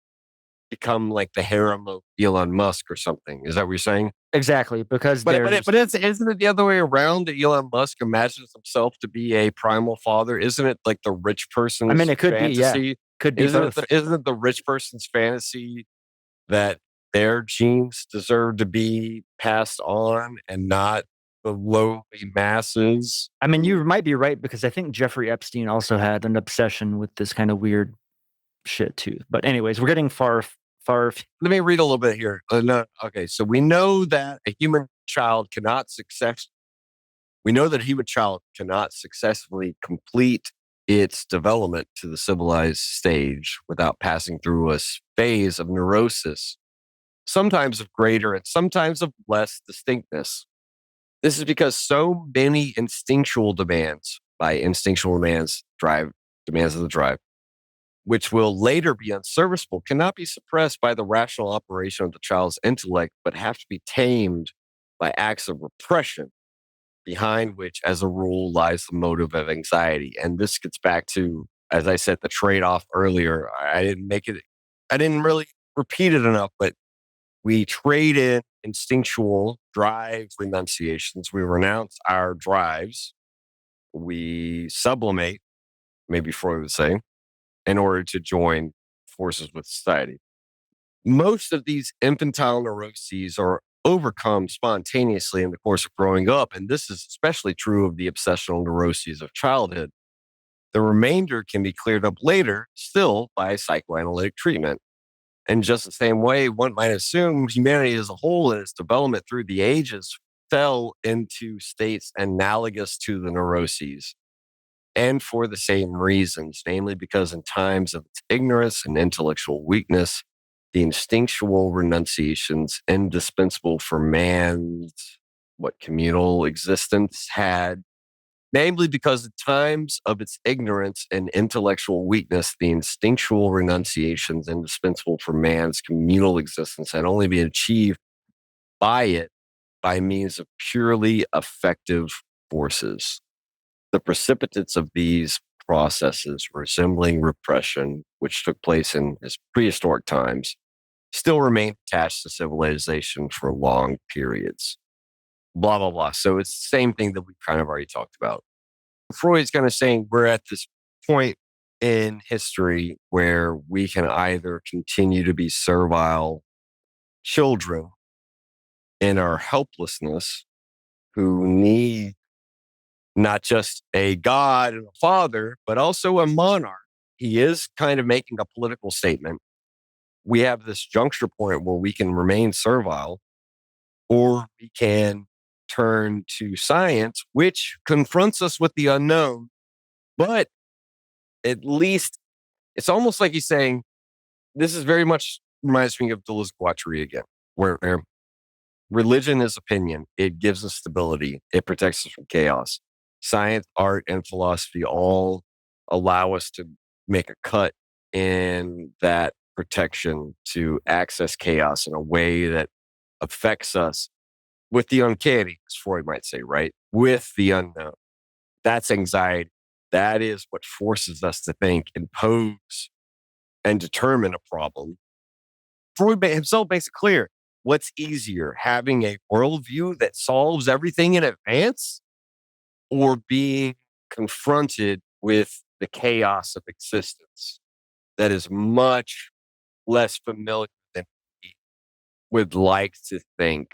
Speaker 4: become like the harem of Elon Musk or something? Is that what you're saying?
Speaker 3: Exactly, because
Speaker 4: isn't it the other way around that Elon Musk imagines himself to be a primal father? Isn't it like the rich person's fantasy?
Speaker 3: It could be, yeah. Could be
Speaker 4: isn't
Speaker 3: both.
Speaker 4: Isn't it the rich person's fantasy that their genes deserve to be passed on and not the lowly masses?
Speaker 3: I mean, you might be right, because I think Jeffrey Epstein also had an obsession with this kind of weird shit too. But anyways, we're getting far.
Speaker 4: Let me read a little bit here. Okay, so we know that a human child cannot successfully complete its development to the civilized stage without passing through a phase of neurosis, sometimes of greater and sometimes of less distinctness. This is because so many instinctual demands, demands of the drive, which will later be unserviceable, cannot be suppressed by the rational operation of the child's intellect, but have to be tamed by acts of repression, behind which, as a rule, lies the motive of anxiety. And this gets back to, as I said, the trade-off earlier. I didn't really repeat it enough, but we trade in instinctual drive renunciations. We renounce our drives. We sublimate, maybe Freud would say, in order to join forces with society. Most of these infantile neuroses are overcome spontaneously in the course of growing up, and this is especially true of the obsessional neuroses of childhood. The remainder can be cleared up later, still by psychoanalytic treatment. In just the same way, one might assume humanity as a whole in its development through the ages fell into states analogous to the neuroses. And for the same reasons, namely because in times of its ignorance and intellectual weakness, the instinctual renunciations indispensable for man's communal existence had, namely because in times of its ignorance and intellectual weakness, the instinctual renunciations indispensable for man's communal existence had only been achieved by it by means of purely effective forces. The precipitates of these processes, resembling repression, which took place in his prehistoric times, still remained attached to civilization for long periods. Blah, blah, blah. So it's the same thing that we kind of already talked about. Freud's kind of saying we're at this point in history where we can either continue to be servile children in our helplessness who need not just a god and a father, but also a monarch. He is kind of making a political statement. We have this juncture point where we can remain servile, or we can turn to science, which confronts us with the unknown. But at least it's almost like he's saying, this is very much reminds me of Deleuze Guattari again, where religion is opinion. It gives us stability. It protects us from chaos. Science, art, and philosophy all allow us to make a cut in that protection to access chaos in a way that affects us with the uncanny, as Freud might say, right? With the unknown. That's anxiety. That is what forces us to think, impose, and determine a problem. Freud himself makes it clear. What's easier, having a worldview that solves everything in advance, or being confronted with the chaos of existence that is much less familiar than we would like to think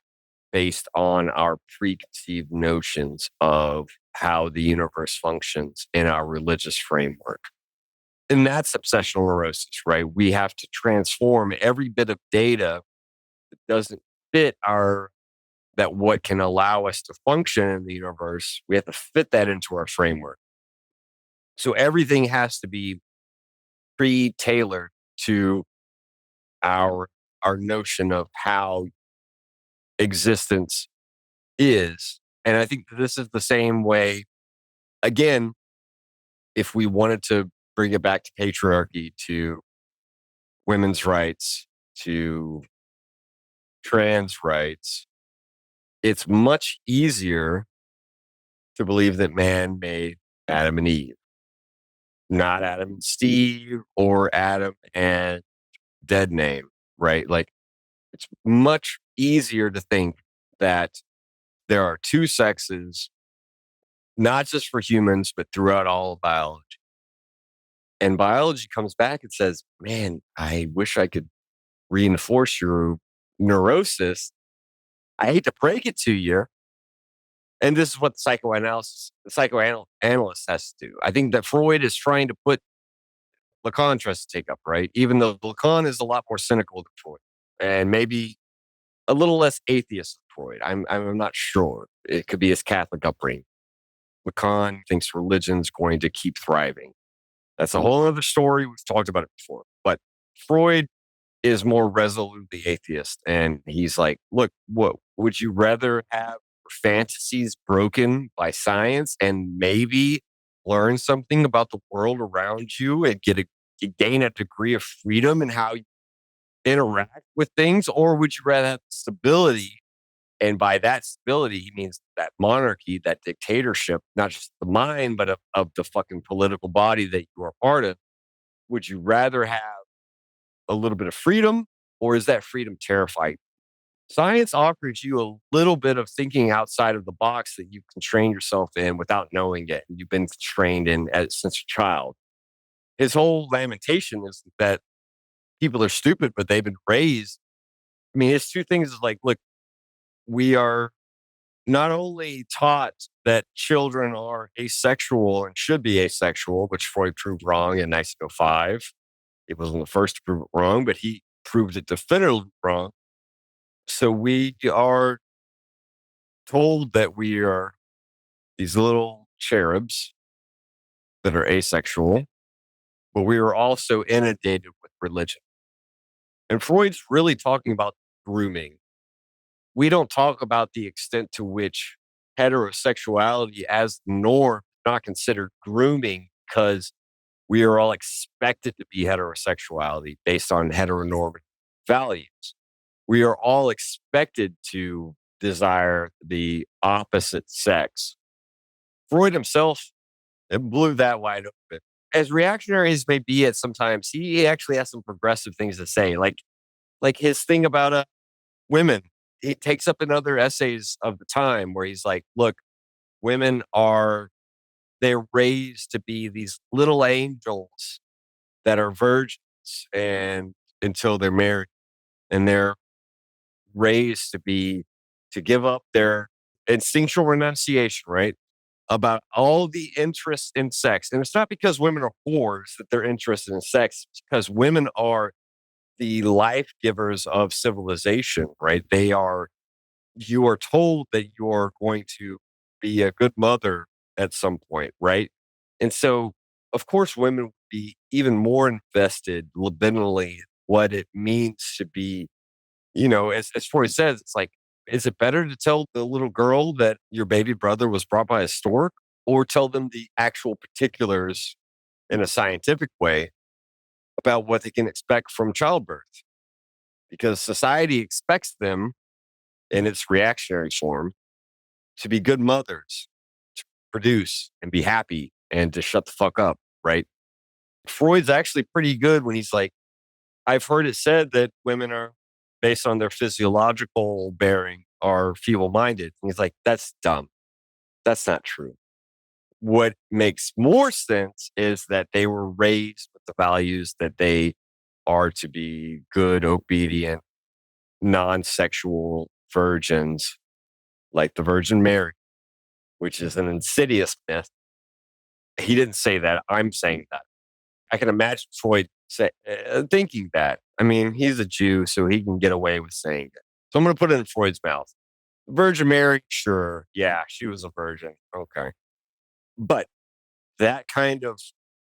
Speaker 4: based on our preconceived notions of how the universe functions in our religious framework. And that's obsessional neurosis, right? We have to transform every bit of data that doesn't fit that what can allow us to function in the universe. We have to fit that into our framework. So everything has to be pre-tailored to our notion of how existence is. And I think this is the same way, again, if we wanted to bring it back to patriarchy, to women's rights, to trans rights, it's much easier to believe that man made Adam and Eve, not Adam and Steve or Adam and dead name, right? Like, it's much easier to think that there are two sexes, not just for humans, but throughout all of biology. And biology comes back and says, man, I wish I could reinforce your neurosis. I hate to break it to you. And this is what the psychoanalyst has to do. I think that Freud is trying to put Lacan tries to take up, right? Even though Lacan is a lot more cynical than Freud and maybe a little less atheist than Freud. I'm not sure. It could be his Catholic upbringing. Lacan thinks religion's going to keep thriving. That's a whole other story. We've talked about it before. But Freud is more resolutely atheist. And he's like, look, what would you rather have fantasies broken by science and maybe learn something about the world around you and gain a degree of freedom in how you interact with things? Or would you rather have stability? And by that stability, he means that monarchy, that dictatorship, not just the mind, but of the fucking political body that you are part of. Would you rather have a little bit of freedom, or is that freedom terrifying? Science offers you a little bit of thinking outside of the box that you constrain yourself in without knowing it. You've been trained in since a child. His whole lamentation is that people are stupid, but they've been raised. I mean, his two things is like, look, we are not only taught that children are asexual and should be asexual, which Freud proved wrong in 1905. He wasn't the first to prove it wrong, but he proved it definitively wrong. So we are told that we are these little cherubs that are asexual, but we are also inundated with religion. And Freud's really talking about grooming. We don't talk about the extent to which heterosexuality as the norm is not considered grooming, because we are all expected to be heterosexuality based on heteronormative values. We are all expected to desire the opposite sex. Freud himself, it blew that wide open. as reactionary as may be at sometimes, he actually has some progressive things to say. Like his thing about women. He takes up in other essays of the time where he's like, look, women they're raised to be these little angels that are virgins and until they're married. And they're raised to give up their instinctual renunciation, right? About all the interest in sex. And it's not because women are whores that they're interested in sex. It's because women are the life givers of civilization, right? You are told that you're going to be a good mother at some point, right? And so, of course, women would be even more invested libidinally in what it means to be, as Freud says, it's like, is it better to tell the little girl that your baby brother was brought by a stork or tell them the actual particulars in a scientific way about what they can expect from childbirth? Because society expects them in its reactionary form to be good mothers, to produce and be happy and to shut the fuck up, right? Freud's actually pretty good when he's like, I've heard it said that women are, based on their physiological bearing, are feeble minded. And he's like, that's dumb. That's not true. What makes more sense is that they were raised with the values that they are to be good, obedient, non sexual virgins, like the Virgin Mary, which is an insidious myth. He didn't say that. I'm saying that. I can imagine Freud thinking that. I mean, he's a Jew, so he can get away with saying it. So I'm going to put it in Freud's mouth. Virgin Mary, sure. Yeah, she was a virgin. Okay. But that kind of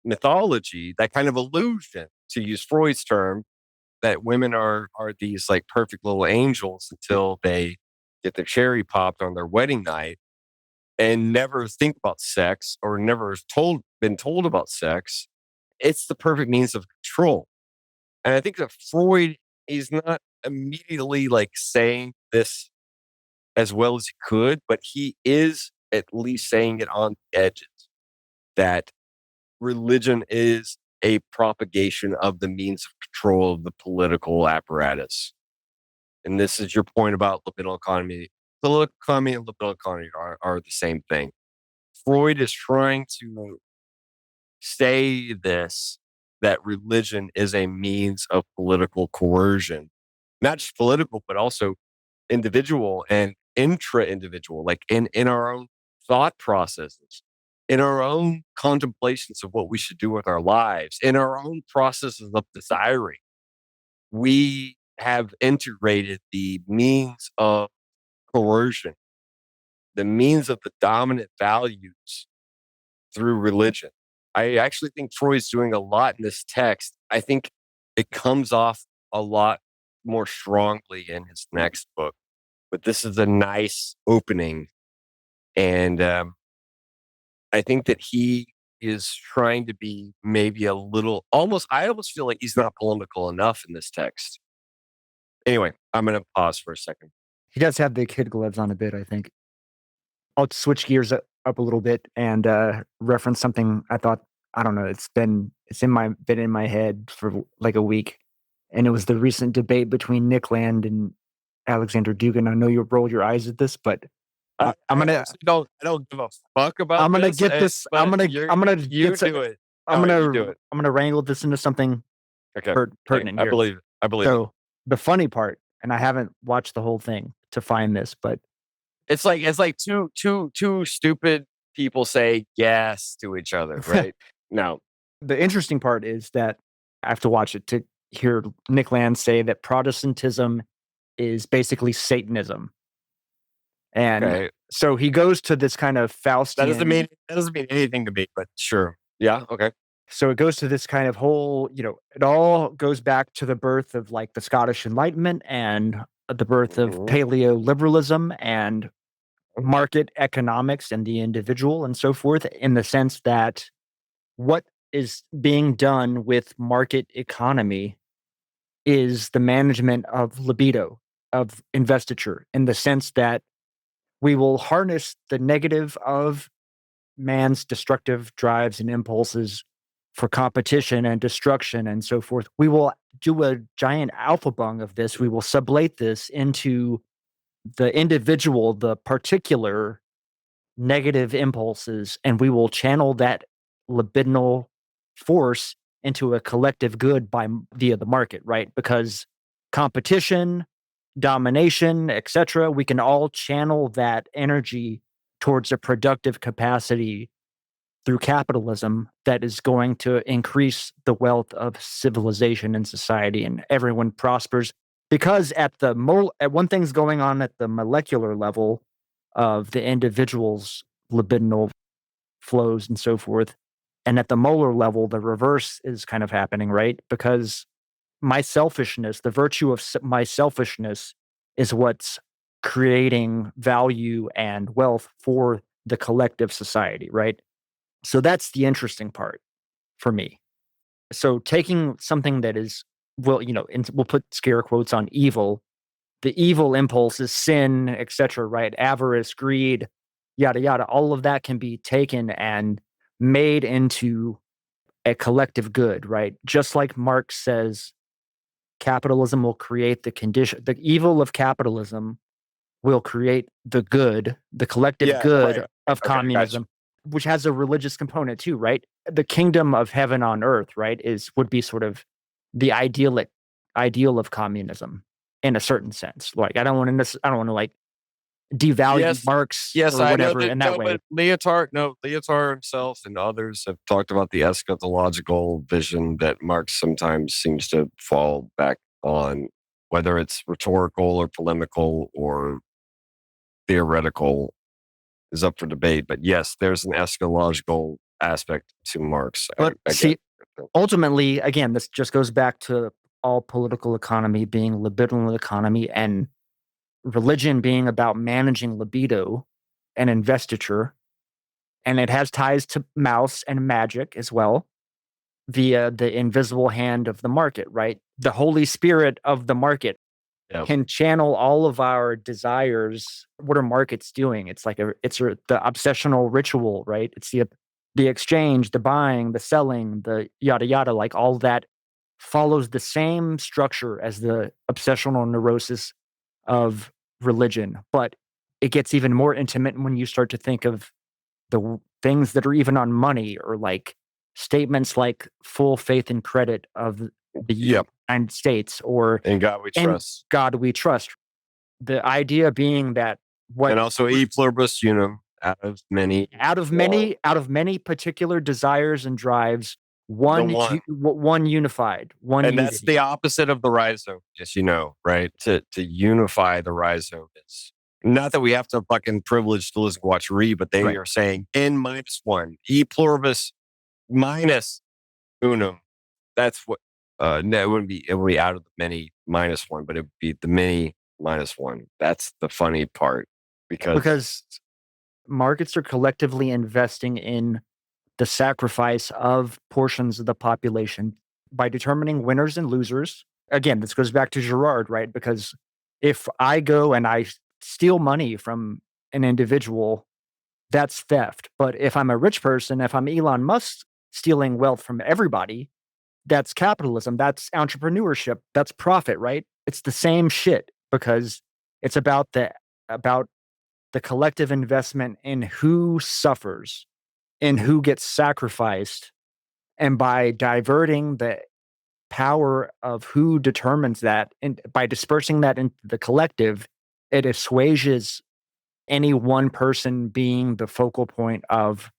Speaker 4: mythology, that kind of illusion, to use Freud's term, that women are these like perfect little angels until they get the cherry popped on their wedding night and never think about sex or never been told about sex. It's the perfect means of control. And I think that Freud is not immediately like saying this as well as he could, but he is at least saying it on the edges that religion is a propagation of the means of control of the political apparatus. And this is your point about libidinal economy. Political economy and libidinal economy are the same thing. Freud is trying to say that religion is a means of political coercion, not just political, but also individual and intra-individual, like in our own thought processes, in our own contemplations of what we should do with our lives, in our own processes of desiring. We have integrated the means of coercion, the means of the dominant values through religion. I actually think Freud's doing a lot in this text. I think it comes off a lot more strongly in his next book, but this is a nice opening. And I think that he is trying to be maybe a little I almost feel like he's not polemical enough in this text. Anyway, I'm going to pause for a second.
Speaker 3: He does have the kid gloves on a bit, I think. I'll switch gears up a little bit and reference something I thought, I don't know, been in my head for like a week. And it was the recent debate between Nick Land and Alexander Dugan. I know you rolled your eyes at this, but I'm gonna
Speaker 4: I don't give a fuck about
Speaker 3: I'm gonna
Speaker 4: this,
Speaker 3: get this. I'm gonna
Speaker 4: you
Speaker 3: get
Speaker 4: do it.
Speaker 3: I'm
Speaker 4: No,
Speaker 3: gonna
Speaker 4: you do it.
Speaker 3: I'm gonna wrangle this into something
Speaker 4: Okay.
Speaker 3: pertinent
Speaker 4: I
Speaker 3: here.
Speaker 4: believe it. I believe it.
Speaker 3: So the funny part, and I haven't watched the whole thing to find this, but
Speaker 4: It's like two stupid people say yes to each other, right? No.
Speaker 3: the interesting part is that I have to watch it to hear Nick Land say that Protestantism is basically Satanism. And
Speaker 4: Okay.
Speaker 3: so he goes to this kind of Faustian.
Speaker 4: That doesn't mean anything to me, but sure. Yeah. Okay.
Speaker 3: So it goes to this kind of whole, it all goes back to the birth of like the Scottish Enlightenment and the birth of paleo-liberalism and market economics and the individual and so forth, in the sense that what is being done with market economy is the management of libido, of investiture, in the sense that we will harness the negative of man's destructive drives and impulses for competition and destruction and so forth. We will do a giant alpha bung of this. We will sublate this into the individual, the particular negative impulses, and we will channel that libidinal force into a collective good via the market, right? Because competition, domination, etc., we can all channel that energy towards a productive capacity through capitalism that is going to increase the wealth of civilization and society, and everyone prospers. Because at one thing's going on at the molecular level of the individual's libidinal flows and so forth, and at the molar level, the reverse is kind of happening, right? Because my selfishness, the virtue of my selfishness, is what's creating value and wealth for the collective society, right? So that's the interesting part for me. So taking something that is, well, we'll put scare quotes on evil. The evil impulse is sin, etc., right? Avarice, greed, yada, yada. All of that can be taken and made into a collective good, right? Just like Marx says, capitalism will create the condition, the evil of capitalism will create the good, the collective good of communism, which has a religious component too, right? The kingdom of heaven on earth, right, would be sort of the ideal of communism in a certain sense. Like I don't want to like devalue Marx or
Speaker 4: I
Speaker 3: whatever
Speaker 4: know that,
Speaker 3: in that
Speaker 4: no,
Speaker 3: way.
Speaker 4: but Lyotard himself and others have talked about the eschatological vision that Marx sometimes seems to fall back on, whether it's rhetorical or polemical or theoretical is up for debate. But yes, there's an eschatological aspect to Marx.
Speaker 3: But ultimately, again, this just goes back to all political economy being libidinal economy and religion being about managing libido and investiture. And it has ties to mouse and magic as well via the invisible hand of the market, right? The Holy Spirit of the market can channel all of our desires. What are markets doing? It's like the obsessional ritual, right? It's the exchange, the buying, the selling, the yada yada, like all that follows the same structure as the obsessional neurosis of religion. But it gets even more intimate when you start to think of the things that are even on money, or like statements like full faith and credit of the United States, or
Speaker 4: in God we trust.
Speaker 3: God we trust. The idea being that
Speaker 4: and also e pluribus unum, out of many
Speaker 3: particular desires and drives, one unified, one
Speaker 4: and
Speaker 3: unity.
Speaker 4: that's the opposite of the rhizome, as you know, right? To unify the rhizome is not that we have to fucking privilege to listen, watch, read, but they are saying n minus one, e pluribus minus unum. That's what. No, it would be out of the many minus one, but it would be the many minus one. That's the funny part
Speaker 3: because markets are collectively investing in the sacrifice of portions of the population by determining winners and losers. Again, this goes back to Girard, right? Because if I go and I steal money from an individual, that's theft. But if I'm a rich person, if I'm Elon Musk stealing wealth from everybody, that's capitalism. That's entrepreneurship. That's profit, right? It's the same shit, because it's about the collective investment in who suffers, in who gets sacrificed. And by diverting the power of who determines that, and by dispersing that into the collective, it assuages any one person being the focal point of,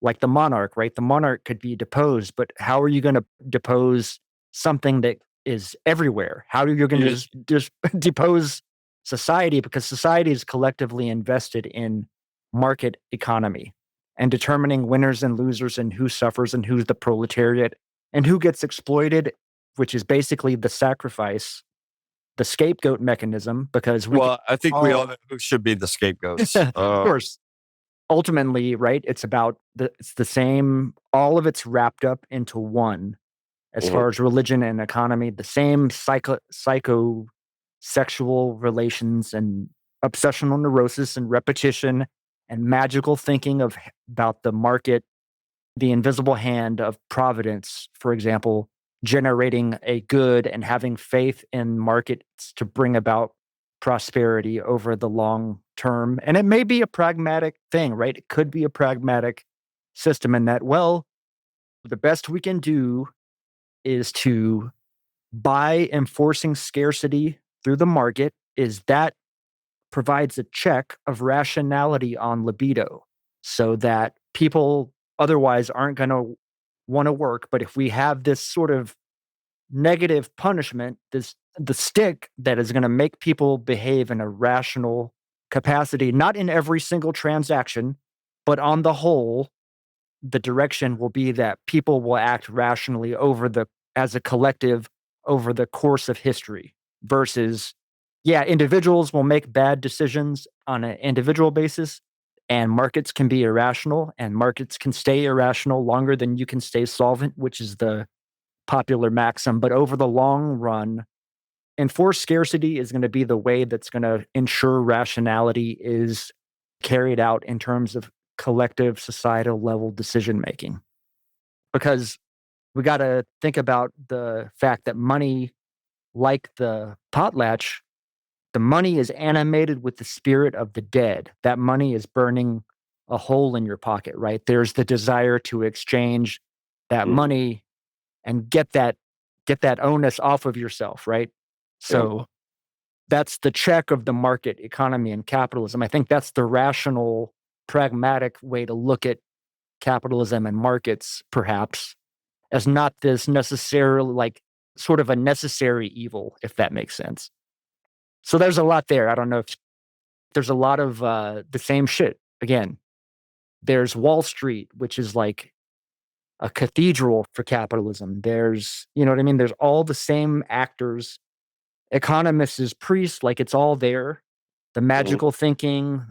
Speaker 3: like the monarch, right? The monarch could be deposed, but how are you going to depose something that is everywhere? How are you going to just depose society? Because society is collectively invested in market economy and determining winners and losers, and who suffers and who's the proletariat and who gets exploited, which is basically the sacrifice, the scapegoat mechanism. Because
Speaker 4: I think we all know who should be the scapegoats.
Speaker 3: Of course. Ultimately, right? It's about it's the same. All of it's wrapped up into one, as far as religion and economy. The same psychosexual relations and obsessional neurosis and repetition and magical thinking about the market the invisible hand of providence, for example, generating a good and having faith in markets to bring about prosperity over the long term. And it may be a pragmatic thing, right? It could be a pragmatic system in that, well, the best we can do is to, by enforcing scarcity through the market, is that provides a check of rationality on libido so that people otherwise aren't going to want to work. But if we have this sort of negative punishment, the stick that is going to make people behave in a rational capacity, not in every single transaction, but on the whole, the direction will be that people will act rationally as a collective over the course of history versus, yeah, individuals will make bad decisions on an individual basis, and markets can be irrational, and markets can stay irrational longer than you can stay solvent, which is the popular maxim. But over the long run, enforced scarcity is going to be the way that's going to ensure rationality is carried out in terms of collective societal level decision making. Because we got to think about the fact that money, like the potlatch, the money is animated with the spirit of the dead. That money is burning a hole in your pocket, right? There's the desire to exchange that money and get that onus off of yourself, right? So that's the check of the market economy and capitalism. I think that's the rational, pragmatic way to look at capitalism and markets, perhaps, as not this necessarily like sort of a necessary evil, if that makes sense. So there's a lot there. I don't know if there's a lot of the same shit. Again, there's Wall Street, which is like a cathedral for capitalism. There's, you know what I mean? There's all the same actors. Economists is priests, like it's all there. The magical thinking,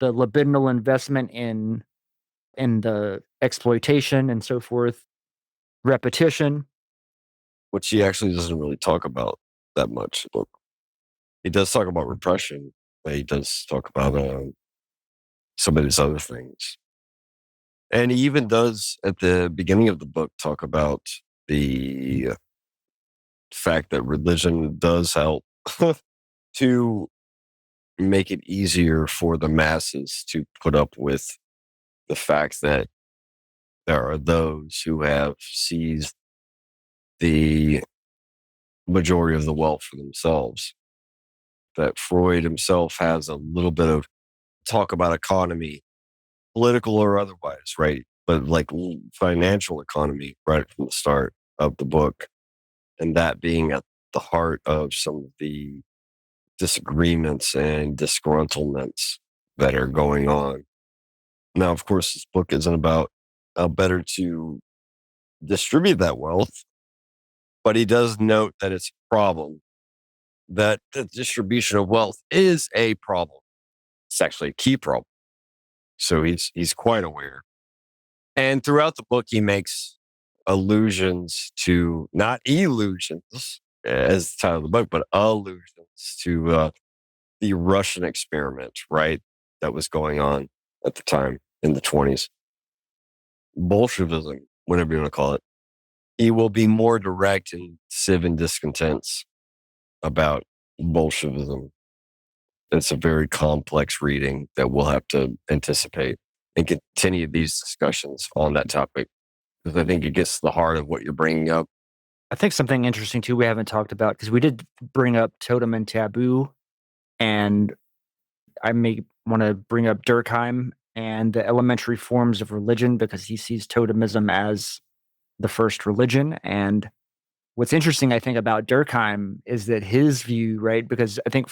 Speaker 3: the libidinal investment in the exploitation and so forth, repetition.
Speaker 4: Which he actually doesn't really talk about that much. Look, he does talk about repression, but he does talk about some of these other things. And he even does, at the beginning of the book, talk about the fact that religion does help to make it easier for the masses to put up with the fact that there are those who have seized the majority of the wealth for themselves. That Freud himself has a little bit of talk about economy, political or otherwise, right? But like financial economy right from the start of the book. And that being at the heart of some of the disagreements and disgruntlements that are going on. Now, of course, this book isn't about how better to distribute that wealth, but he does note that it's a problem, that the distribution of wealth is a problem. It's actually a key problem. So he's quite aware. And throughout the book, he makes allusions to, not illusions as the title of the book, but allusions to the Russian experiment, right? That was going on at the time in the 20s. Bolshevism, whatever you want to call it. He will be more direct in Civ and Discontents about Bolshevism. It's a very complex reading that we'll have to anticipate and continue these discussions on that topic, because I think it gets to the heart of what you're bringing up.
Speaker 3: I think something interesting too we haven't talked about, because we did bring up totem and taboo, and I may want to bring up Durkheim and the elementary forms of religion, because he sees totemism as the first religion. And what's interesting, I think, about Durkheim is that his view, right, because I think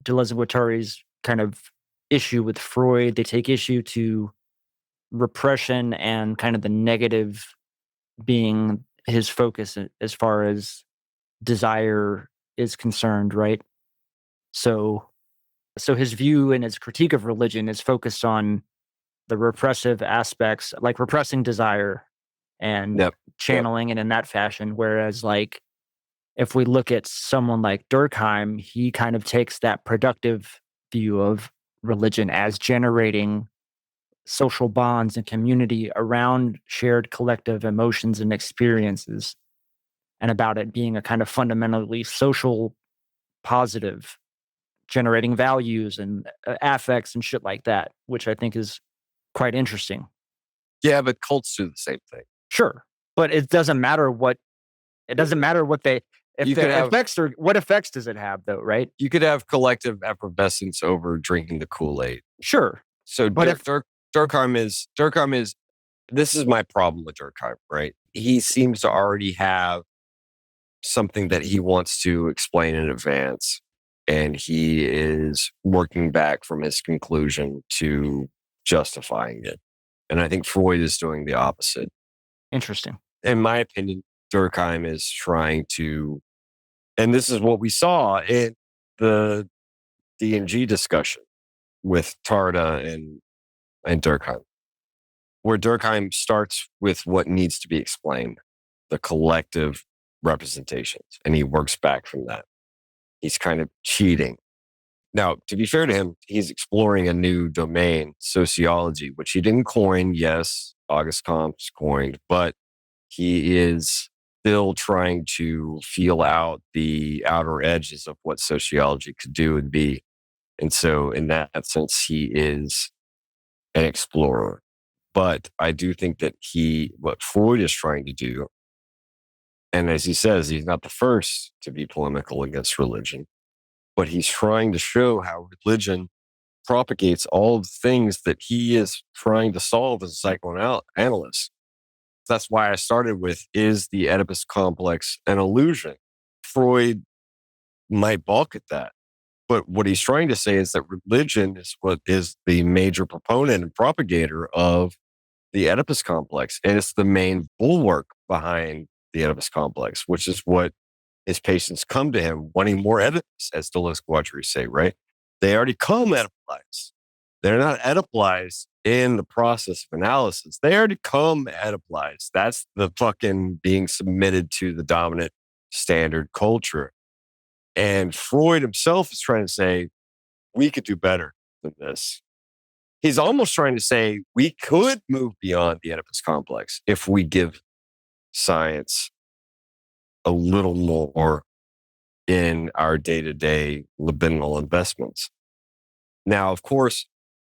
Speaker 3: Deleuze-Guattari's kind of issue with Freud, they take issue to repression and kind of the negative being his focus as far as desire is concerned, right? So his view and his critique of religion is focused on the repressive aspects, like repressing desire and channeling it in that fashion. Whereas, like, if we look at someone like Durkheim, he kind of takes that productive view of religion as generating social bonds and community around shared collective emotions and experiences, and about it being a kind of fundamentally social positive, generating values and affects and shit like that, which I think is quite interesting.
Speaker 4: Yeah, but cults do the same thing.
Speaker 3: Sure, but it doesn't matter what they if
Speaker 4: You
Speaker 3: the
Speaker 4: could have-
Speaker 3: effects are what effects does it have though, right?
Speaker 4: You could have collective effervescence over drinking the Kool-Aid.
Speaker 3: Sure,
Speaker 4: So
Speaker 3: but
Speaker 4: Durkheim is this is my problem with Durkheim, right? He seems to already have something that he wants to explain in advance, and he is working back from his conclusion to justifying it. And I think Freud is doing the opposite.
Speaker 3: interesting.
Speaker 4: In my opinion, Durkheim is trying to, and this is what we saw in the D&G discussion with Tarda and Durkheim, where Durkheim starts with what needs to be explained, the collective representations, and he works back from that. He's kind of cheating. Now, to be fair to him, he's exploring a new domain, sociology, which he didn't coin. Yes, Auguste Comte's coined, but he is still trying to feel out the outer edges of what sociology could do and be. And so in that sense, he is an explorer. But I do think that what Freud is trying to do, and as he says, he's not the first to be polemical against religion, but he's trying to show how religion propagates all of the things that he is trying to solve as a psychoanalyst. That's why I started with, is the Oedipus complex an illusion? Freud might balk at that. But what he's trying to say is that religion is what is the major proponent and propagator of the Oedipus complex. And it's the main bulwark behind the Oedipus complex, which is what his patients come to him wanting more Oedipus, as Deleuze Guattari say, right? They already come Oedipalized. They're not Oedipalized in the process of analysis. They already come Oedipalized. That's the fucking being submitted to the dominant standard culture. And Freud himself is trying to say, we could do better than this. He's almost trying to say we could move beyond the Oedipus complex if we give science a little more in our day-to-day libidinal investments. Now, of course,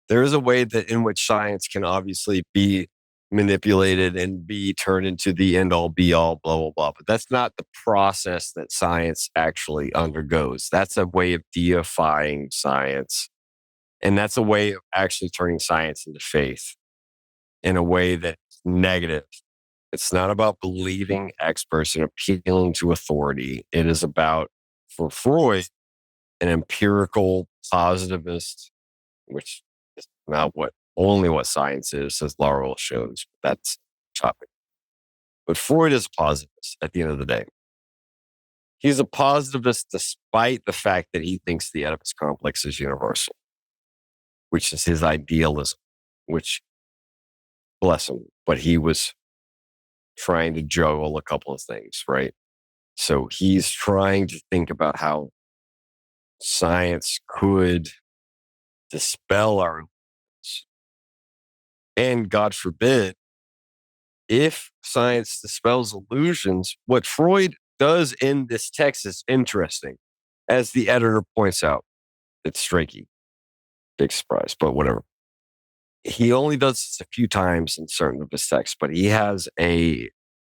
Speaker 4: there is a way that in which science can obviously be manipulated and be turned into the end-all, be-all, blah, blah, blah. But that's not the process that science actually undergoes. That's a way of deifying science. And that's a way of actually turning science into faith in a way that's negative. It's not about believing experts and appealing to authority. It is about, for Freud, an empirical positivist, which is not only what science is, as Laurel shows. That's a topic. But Freud is a positivist at the end of the day. He's a positivist despite the fact that he thinks the Oedipus complex is universal, which is his idealism, which, bless him, but he was trying to juggle a couple of things, right? So he's trying to think about how science could dispel our illusions. And God forbid, if science dispels illusions, what Freud does in this text is interesting. As the editor points out, it's streaky. Big surprise, but whatever. He only does this a few times in certain of his texts, but he has a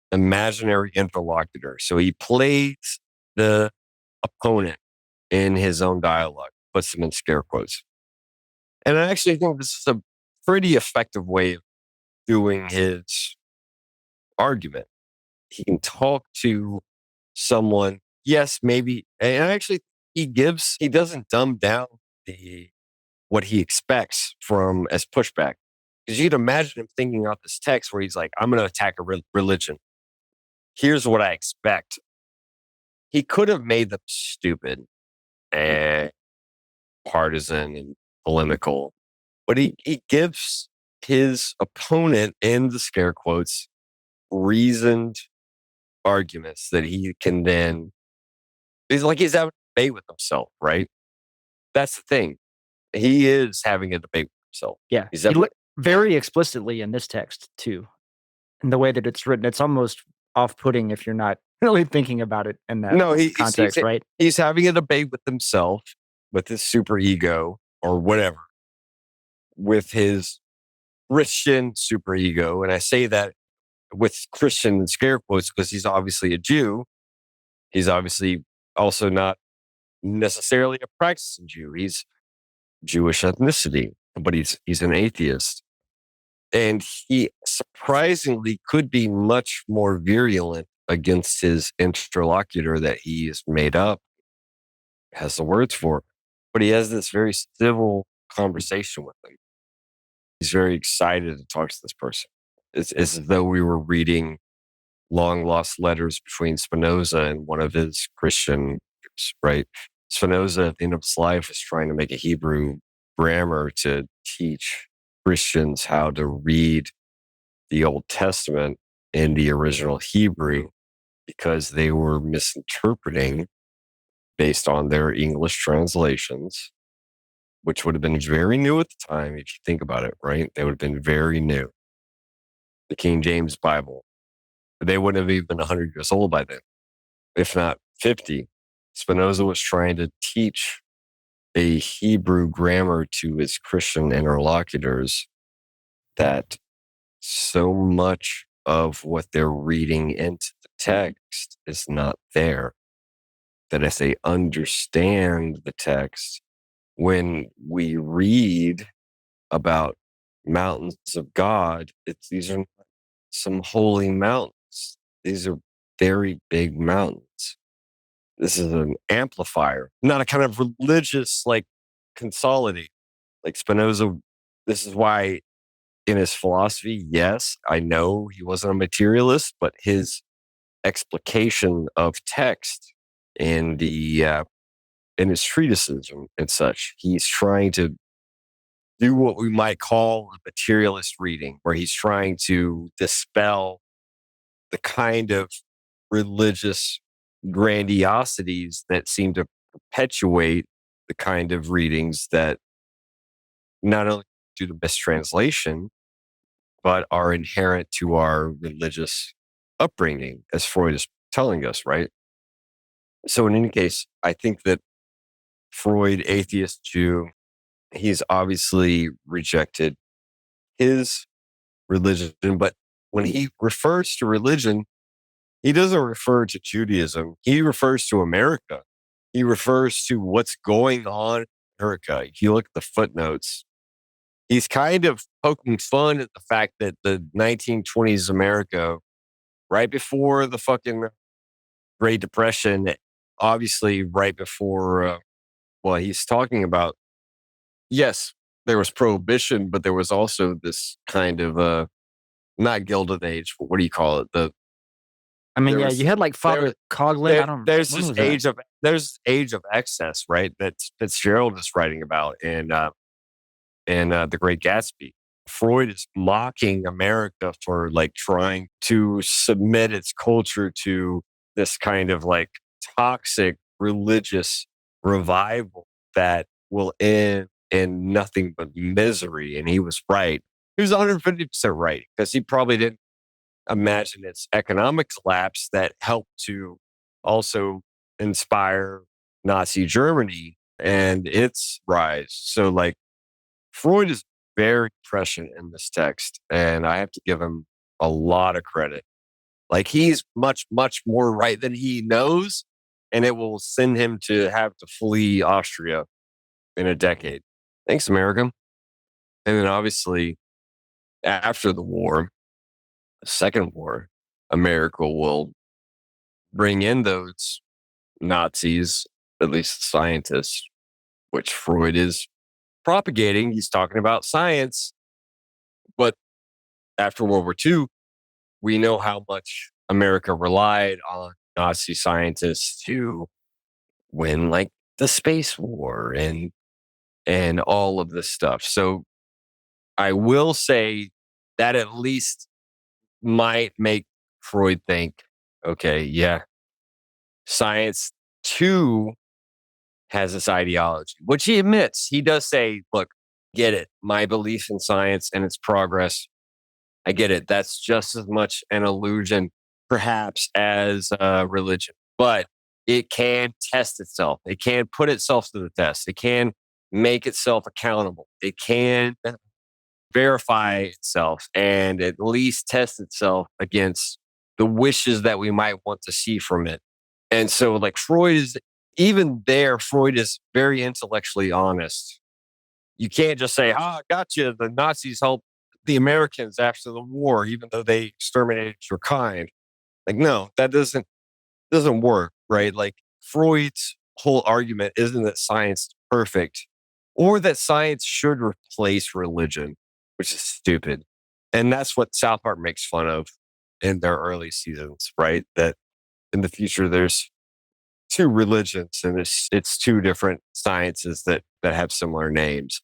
Speaker 4: imaginary interlocutor. So he plays the opponent in his own dialogue, puts them in scare quotes. And I actually think this is a pretty effective way of doing his argument. He can talk to someone, yes, maybe, and actually he doesn't dumb down what he expects from as pushback. Because you'd imagine him thinking out this text where he's like, I'm going to attack a religion. Here's what I expect. He could have made them stupid and partisan and polemical, but he gives his opponent, in the scare quotes, reasoned arguments that he can then, he's having a debate with himself, right? That's the thing. He is having a debate with himself.
Speaker 3: Yeah. very explicitly in this text too. And the way that it's written, it's almost off-putting if you're not really thinking about it in that
Speaker 4: No,
Speaker 3: context, right?
Speaker 4: he's having a debate with himself, with his super ego or whatever, with his Christian super ego. And I say that with Christian in scare quotes because he's obviously a Jew. He's obviously also not necessarily a practicing Jew. He's Jewish ethnicity, but he's an atheist. And he surprisingly could be much more virulent against his interlocutor that he's made up, has the words for. But he has this very civil conversation with him. He's very excited to talk to this person. It's as though we were reading long lost letters between Spinoza and one of his Christian groups, right? Spinoza at the end of his life was trying to make a Hebrew grammar to teach Christians how to read the Old Testament in the original Hebrew because they were misinterpreting based on their English translations, which would have been very new at the time, if you think about it, right? They would have been very new. The King James Bible, they wouldn't have even been 100 years old by then, if not 50. Spinoza was trying to teach a Hebrew grammar to his Christian interlocutors that so much of what they're reading into the text is not there. That if they understand the text, when we read about mountains of God, these are not some holy mountains. These are very big mountains. This is an amplifier, not a kind of religious like consolidate. Like Spinoza, this is why in his philosophy, yes, I know he wasn't a materialist, but his explication of text in in his treatises and such, he's trying to do what we might call a materialist reading, where he's trying to dispel the kind of religious grandiosities that seem to perpetuate the kind of readings that not only due to mistranslation, but are inherent to our religious upbringing, as Freud is telling us, right? So, in any case, I think that Freud, atheist Jew, he's obviously rejected his religion, but when he refers to religion, he doesn't refer to Judaism. He refers to America. He refers to what's going on in America. If you look at the footnotes, he's kind of poking fun at the fact that the 1920s America, right before the fucking Great Depression, obviously right before, well, he's talking about, yes, there was prohibition, but there was also this kind of, not Gilded Age, but what do you call it?
Speaker 3: I mean,
Speaker 4: There
Speaker 3: yeah,
Speaker 4: was
Speaker 3: you had like Father
Speaker 4: there
Speaker 3: Coughlin. I don't.
Speaker 4: there's
Speaker 3: When
Speaker 4: this
Speaker 3: was that?
Speaker 4: age of excess, right? That Fitzgerald is writing about in The Great Gatsby. Freud is mocking America for like trying to submit its culture to this kind of like toxic religious revival that will end in nothing but misery. And he was right. He was 150% right because he probably didn't imagine its economic collapse that helped to also inspire Nazi Germany and its rise. So, like, Freud is very prescient in this text, and I have to give him a lot of credit. Like, he's much, much more right than he knows, and it will send him to have to flee Austria in a decade. Thanks, America. And then, obviously, after the war, the Second War, America will bring in those Nazis, at least scientists, which Freud is propagating. He's talking about science. But after World War II, we know how much America relied on Nazi scientists to win like the space war and all of this stuff. So I will say that at least might make Freud think, okay, yeah, science too has this ideology, which he admits. He does say, look, Get it. My belief in science and its progress, I get it. That's just as much an illusion, perhaps, as religion. But it can test itself. It can put itself to the test. It can make itself accountable. It can verify itself and at least test itself against the wishes that we might want to see from it. And so, like, Freud is very intellectually honest. You can't just say, gotcha. The Nazis helped the Americans after the war, even though they exterminated your kind. Like, no, that doesn't work, right? Like, Freud's whole argument isn't that science is perfect or that science should replace religion, which is stupid. And that's what South Park makes fun of in their early seasons, right? That in the future there's two religions and it's two different sciences that have similar names.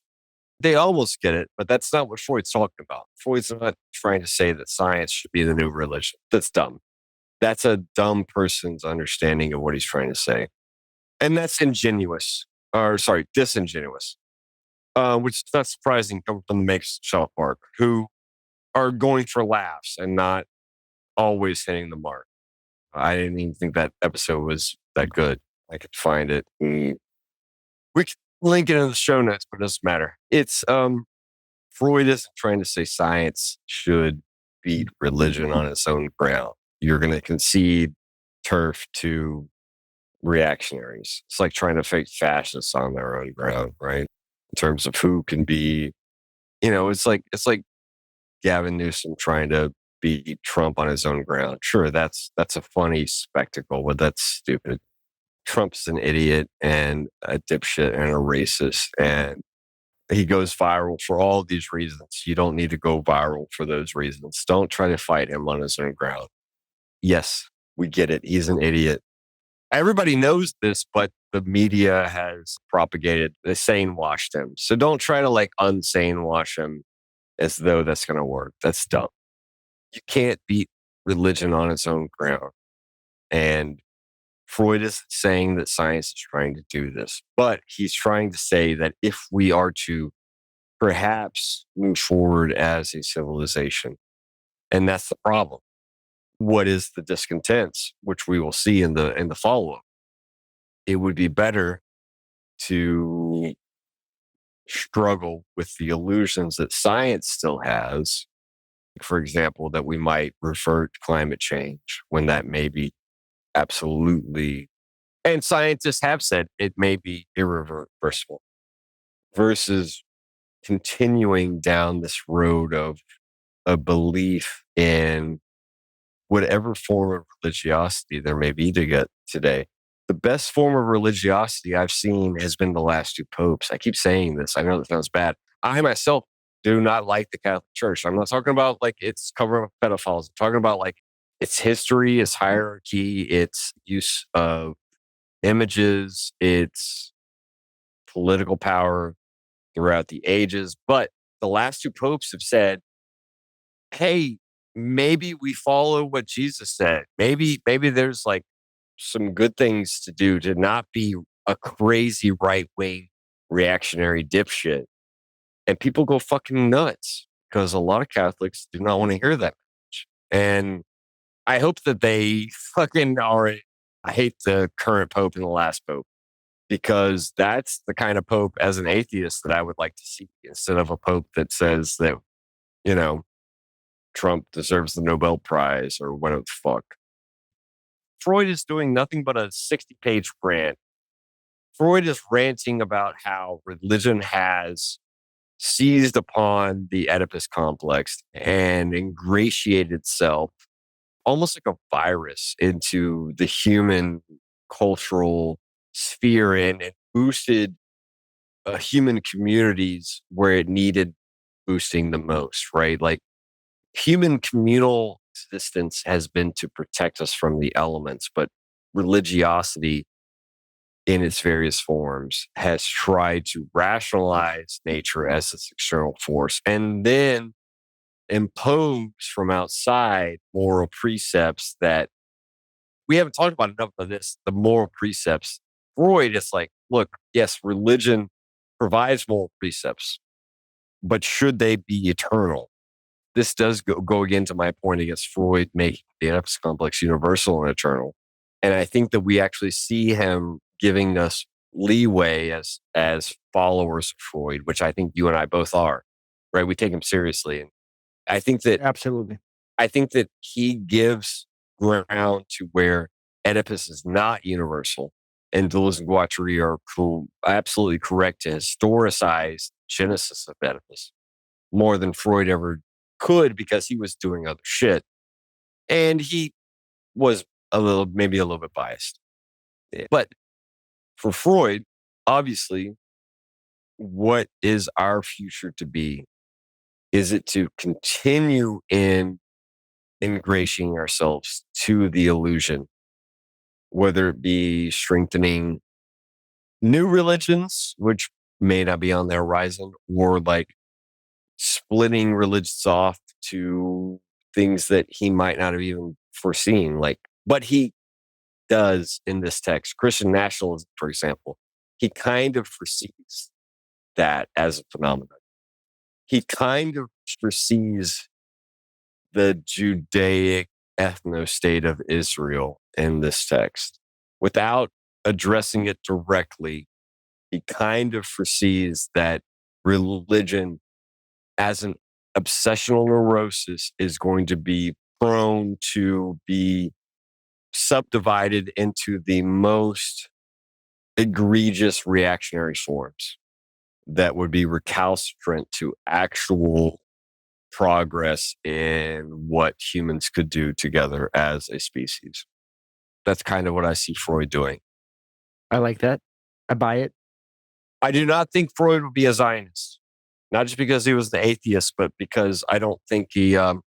Speaker 4: They almost get it, but that's not what Freud's talking about. Freud's not trying to say that science should be the new religion. That's dumb. That's a dumb person's understanding of what he's trying to say. And that's disingenuous, which is not surprising coming from the makers of South Park, who are going for laughs and not always hitting the mark. I didn't even think that episode was that good. I could find it. We could link it in the show notes, but it doesn't matter. It's Freud isn't trying to say science should beat religion on its own ground. You're going to concede turf to reactionaries. It's like trying to fight fascists on their own ground, right? In terms of who can be, it's like Gavin Newsom trying to beat Trump on his own ground. Sure, that's a funny spectacle, but that's stupid. Trump's an idiot and a dipshit and a racist, and he goes viral for all these reasons. You don't need to go viral for those reasons. Don't try to fight him on his own ground. Yes, we get it. He's an idiot. Everybody knows this, but the media has propagated, the sane washed him. So don't try to unsane wash him as though that's going to work. That's dumb. You can't beat religion on its own ground. And Freud is saying that science is trying to do this, but he's trying to say that if we are to perhaps move forward as a civilization, and that's the problem. What is the discontents, which we will see in the follow-up? It would be better to struggle with the illusions that science still has. For example, that we might revert climate change when that may be absolutely, and scientists have said it may be irreversible, versus continuing down this road of a belief in whatever form of religiosity there may be to get today. The best form of religiosity I've seen has been the last two popes. I keep saying this. I know that sounds bad. I myself do not like the Catholic Church. I'm not talking about its covering of pedophiles. I'm talking about its history, its hierarchy, its use of images, its political power throughout the ages. But the last two popes have said, hey, maybe we follow what Jesus said. Maybe there's some good things to do to not be a crazy right-wing reactionary dipshit. And people go fucking nuts because a lot of Catholics do not want to hear that much. And I hope that they fucking are. I hate the current pope and the last pope, because that's the kind of pope as an atheist that I would like to see, instead of a pope that says that, Trump deserves the Nobel Prize or whatever the fuck. Freud is doing nothing but a 60-page rant. Freud is ranting about how religion has seized upon the Oedipus complex and ingratiated itself almost like a virus into the human cultural sphere and boosted human communities where it needed boosting the most, right? Human communal existence has been to protect us from the elements, but religiosity in its various forms has tried to rationalize nature as this external force and then impose from outside moral precepts that we haven't talked about enough of this, the moral precepts. Freud is look, yes, religion provides moral precepts, but should they be eternal? This does go again to my point against Freud making the Oedipus complex universal and eternal. And I think that we actually see him giving us leeway as followers of Freud, which I think you and I both are, right? We take him seriously. And I think that
Speaker 3: Absolutely.
Speaker 4: he gives ground to where Oedipus is not universal. And Deleuze and Guattari are absolutely correct to historicize genesis of Oedipus more than Freud ever could, because he was doing other shit. And he was maybe a little bit biased. But for Freud, obviously, what is our future to be? Is it to continue in ingratiating ourselves to the illusion, whether it be strengthening new religions, which may not be on the horizon, or like splitting religions off to things that he might not have even foreseen? But he does in this text. Christian nationalism, for example, he kind of foresees that as a phenomenon. He kind of foresees the Judaic ethno-state of Israel in this text. Without addressing it directly, he kind of foresees that religion as an obsessional neurosis is going to be prone to be subdivided into the most egregious reactionary forms that would be recalcitrant to actual progress in what humans could do together as a species. That's kind of what I see Freud doing.
Speaker 3: I like that. I buy it.
Speaker 4: I do not think Freud would be a Zionist, not just because he was the atheist, but because I don't think you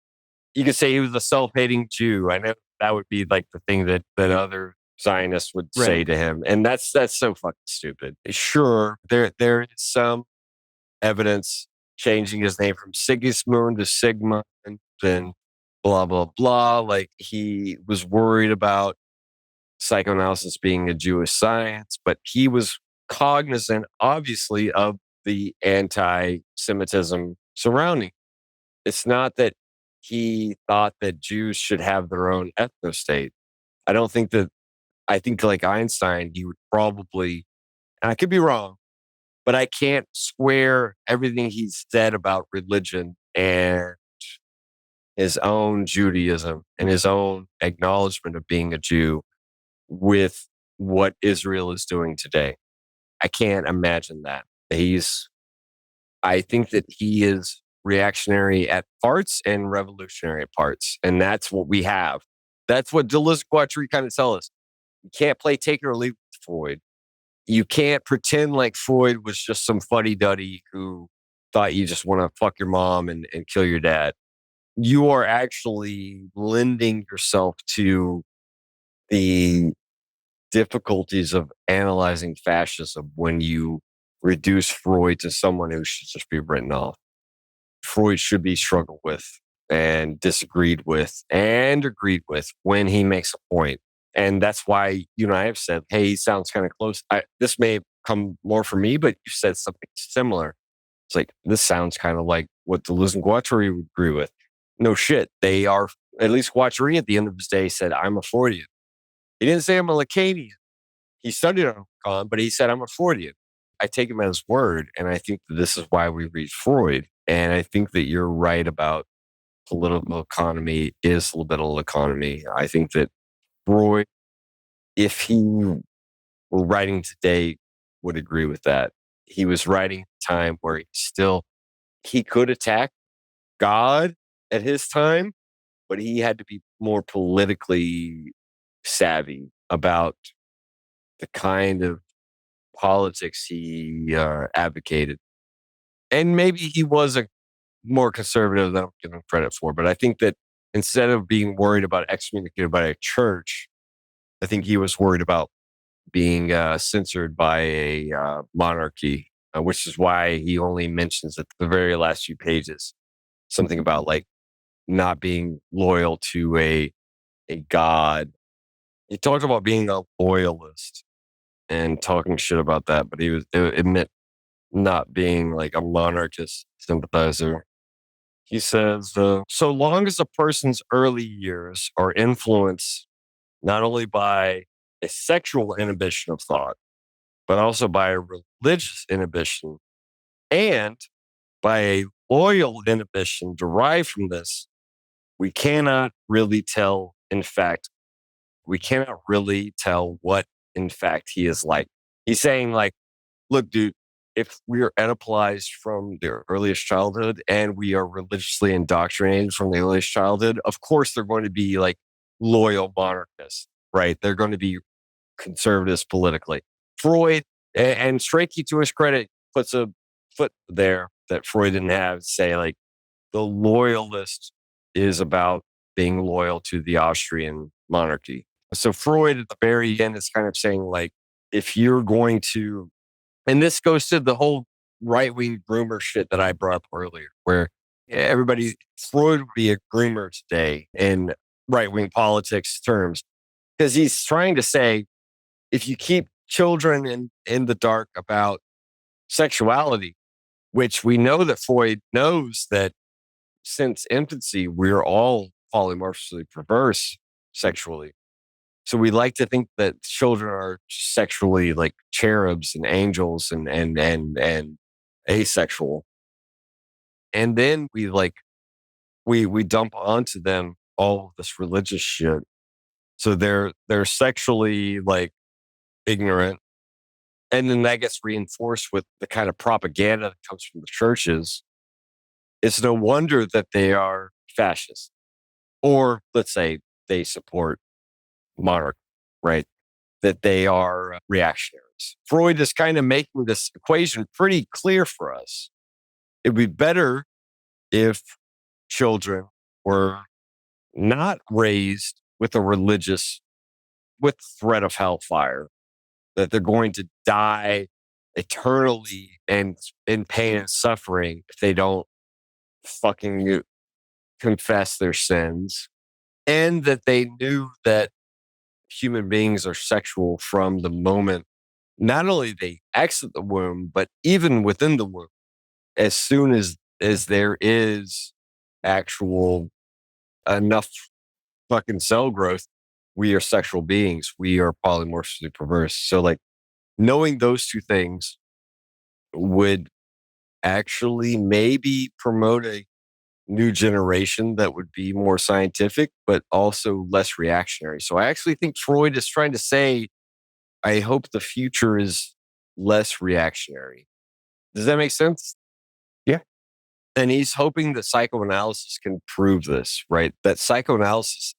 Speaker 4: could say he was a self-hating Jew. I know that would be like the thing that other Zionists would say to him. And that's so fucking stupid. Sure, there is some evidence changing his name from Sigismund to Sigmund and blah, blah, blah. Like, he was worried about psychoanalysis being a Jewish science, but he was cognizant, obviously, of the anti-Semitism surrounding. It's not that he thought that Jews should have their own ethno-state. I think like Einstein, he would probably, and I could be wrong, but I can't square everything he said about religion and his own Judaism and his own acknowledgement of being a Jew with what Israel is doing today. I can't imagine that. I think that he is reactionary at parts and revolutionary at parts. And that's what we have. That's what Deleuze Guattari kind of tell us. You can't play take it or leave it with Freud. You can't pretend like Freud was just some fuddy-duddy who thought you just want to fuck your mom and kill your dad. You are actually lending yourself to the difficulties of analyzing fascism when you reduce Freud to someone who should just be written off. Freud should be struggled with and disagreed with and agreed with when he makes a point. And that's why you and I have said, hey, he sounds kind of close. This may come more from me, but you said something similar. It's like, this sounds kind of like what Deleuze and Guattari would agree with. No shit. They are, at least Guattari at the end of his day said, I'm a Freudian. He didn't say I'm a Lacanian. He studied on Lacan, but he said, I'm a Freudian. I take him at his word. And I think that this is why we read Freud. And I think that you're right about political economy is a little bit of economy. I think that Freud, if he were writing today, would agree with that. He was writing at a time where he could attack God at his time, but he had to be more politically savvy about the kind of politics he advocated. And maybe he was a more conservative than I'm giving credit for. But I think that instead of being worried about excommunicated by a church, I think he was worried about being censored by a monarchy, which is why he only mentions at the very last few pages something about like not being loyal to a god. He talked about being a loyalist and talking shit about that, but it meant not being like a monarchist. sympathizer. He says, so long as a person's early years are influenced not only by a sexual inhibition of thought, but also by a religious inhibition and by a loyal inhibition derived from this, we cannot really tell, in fact, we cannot really tell what, in fact, he is like. He's saying, like, look, dude, if we are Oedipalized from their earliest childhood and we are religiously indoctrinated from the earliest childhood, of course they're going to be like loyal monarchists, right? They're going to be conservatives politically. Freud, and Strachey, to his credit, puts a foot there that Freud didn't have, say, like, the loyalist is about being loyal to the Austrian monarchy. So Freud at the very end is kind of saying, like, if you're going to, and this goes to the whole right wing groomer shit that I brought up earlier, where Freud would be a groomer today in right wing politics terms, because he's trying to say, if you keep children in the dark about sexuality, which we know that Freud knows that since infancy, we're all polymorphically perverse sexually. So we like to think that children are sexually like cherubs and angels and asexual. And then we dump onto them all of this religious shit. So they're sexually like ignorant. And then that gets reinforced with the kind of propaganda that comes from the churches. It's no wonder that they are fascist. Or let's say they support monarchy, right? That they are reactionaries. Freud is kind of making this equation pretty clear for us. It'd be better if children were not raised with with threat of hellfire, that they're going to die eternally and in pain and suffering if they don't fucking confess their sins, and that they knew that human beings are sexual from the moment not only they exit the womb, but even within the womb. As soon as there is actual enough fucking cell growth, we are sexual beings. We are polymorphically perverse. So, like, knowing those two things would actually maybe promote a new generation that would be more scientific, but also less reactionary. So I actually think Freud is trying to say, I hope the future is less reactionary. Does that make sense?
Speaker 2: Yeah.
Speaker 4: And he's hoping that psychoanalysis can prove this, right? That psychoanalysis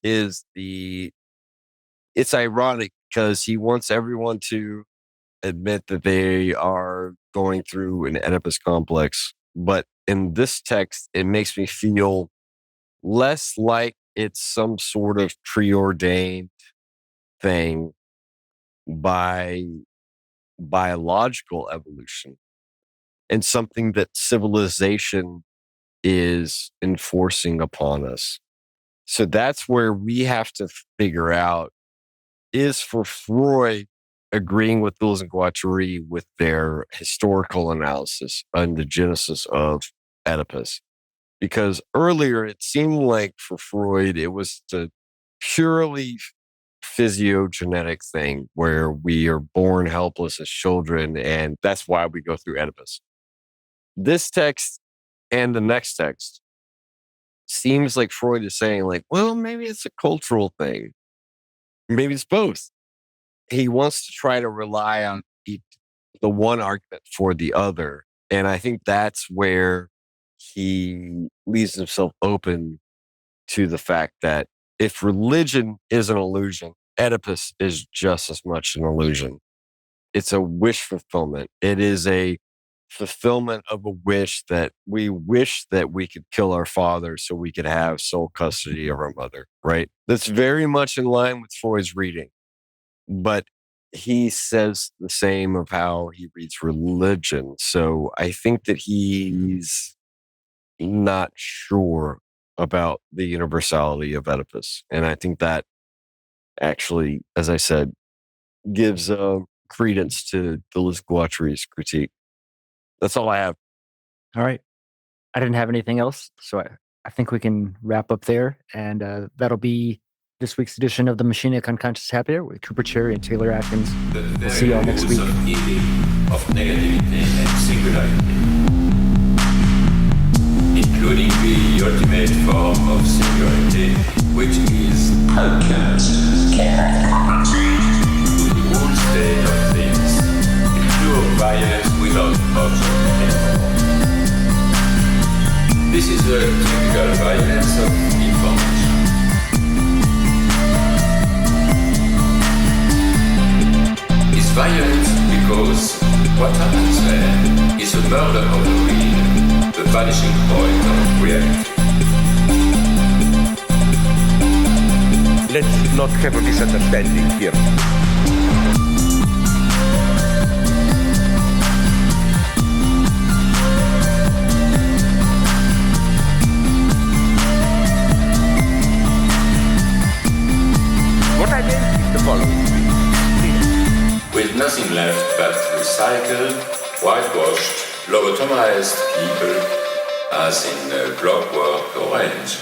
Speaker 4: it's ironic because he wants everyone to admit that they are going through an Oedipus complex. But in this text, it makes me feel less like it's some sort of preordained thing by biological evolution and something that civilization is enforcing upon us. So that's where we have to figure out, is for Freud agreeing with Deleuze and Guattari with their historical analysis on the genesis of Oedipus. Because earlier it seemed like for Freud, it was a purely physiogenetic thing where we are born helpless as children, and that's why we go through Oedipus. This text and the next text seems like Freud is saying, like, well, maybe it's a cultural thing. Maybe it's both. He wants to try to rely on the one argument for the other. And I think that's where he leaves himself open to the fact that if religion is an illusion, Oedipus is just as much an illusion. It's a wish fulfillment. It is a fulfillment of a wish that we could kill our father so we could have sole custody of our mother, right? That's very much in line with Freud's reading. But he says the same of how he reads religion. So I think that he's not sure about the universality of Oedipus. And I think that actually, as I said, gives credence to Deleuze-Guattari's critique. That's all I have.
Speaker 3: All right. I didn't have anything else, so I think we can wrap up there. And that'll be this week's edition of the Machinic Unconscious Happy Hour with Cooper Cherry and Taylor Atkins. We'll see y'all next week.
Speaker 1: Of evil, of negativity and singularity, including the ultimate form of singularity, which is the whole state of things, pure violence without option anymore. This is a typical violence of information. It's violent because what happens there is a murder of the real, the vanishing point of reality.
Speaker 2: Let's not have a misunderstanding here. What I meant is the following.
Speaker 1: With nothing left but recycled, whitewashed, lobotomized people, as in Clockwork Orange.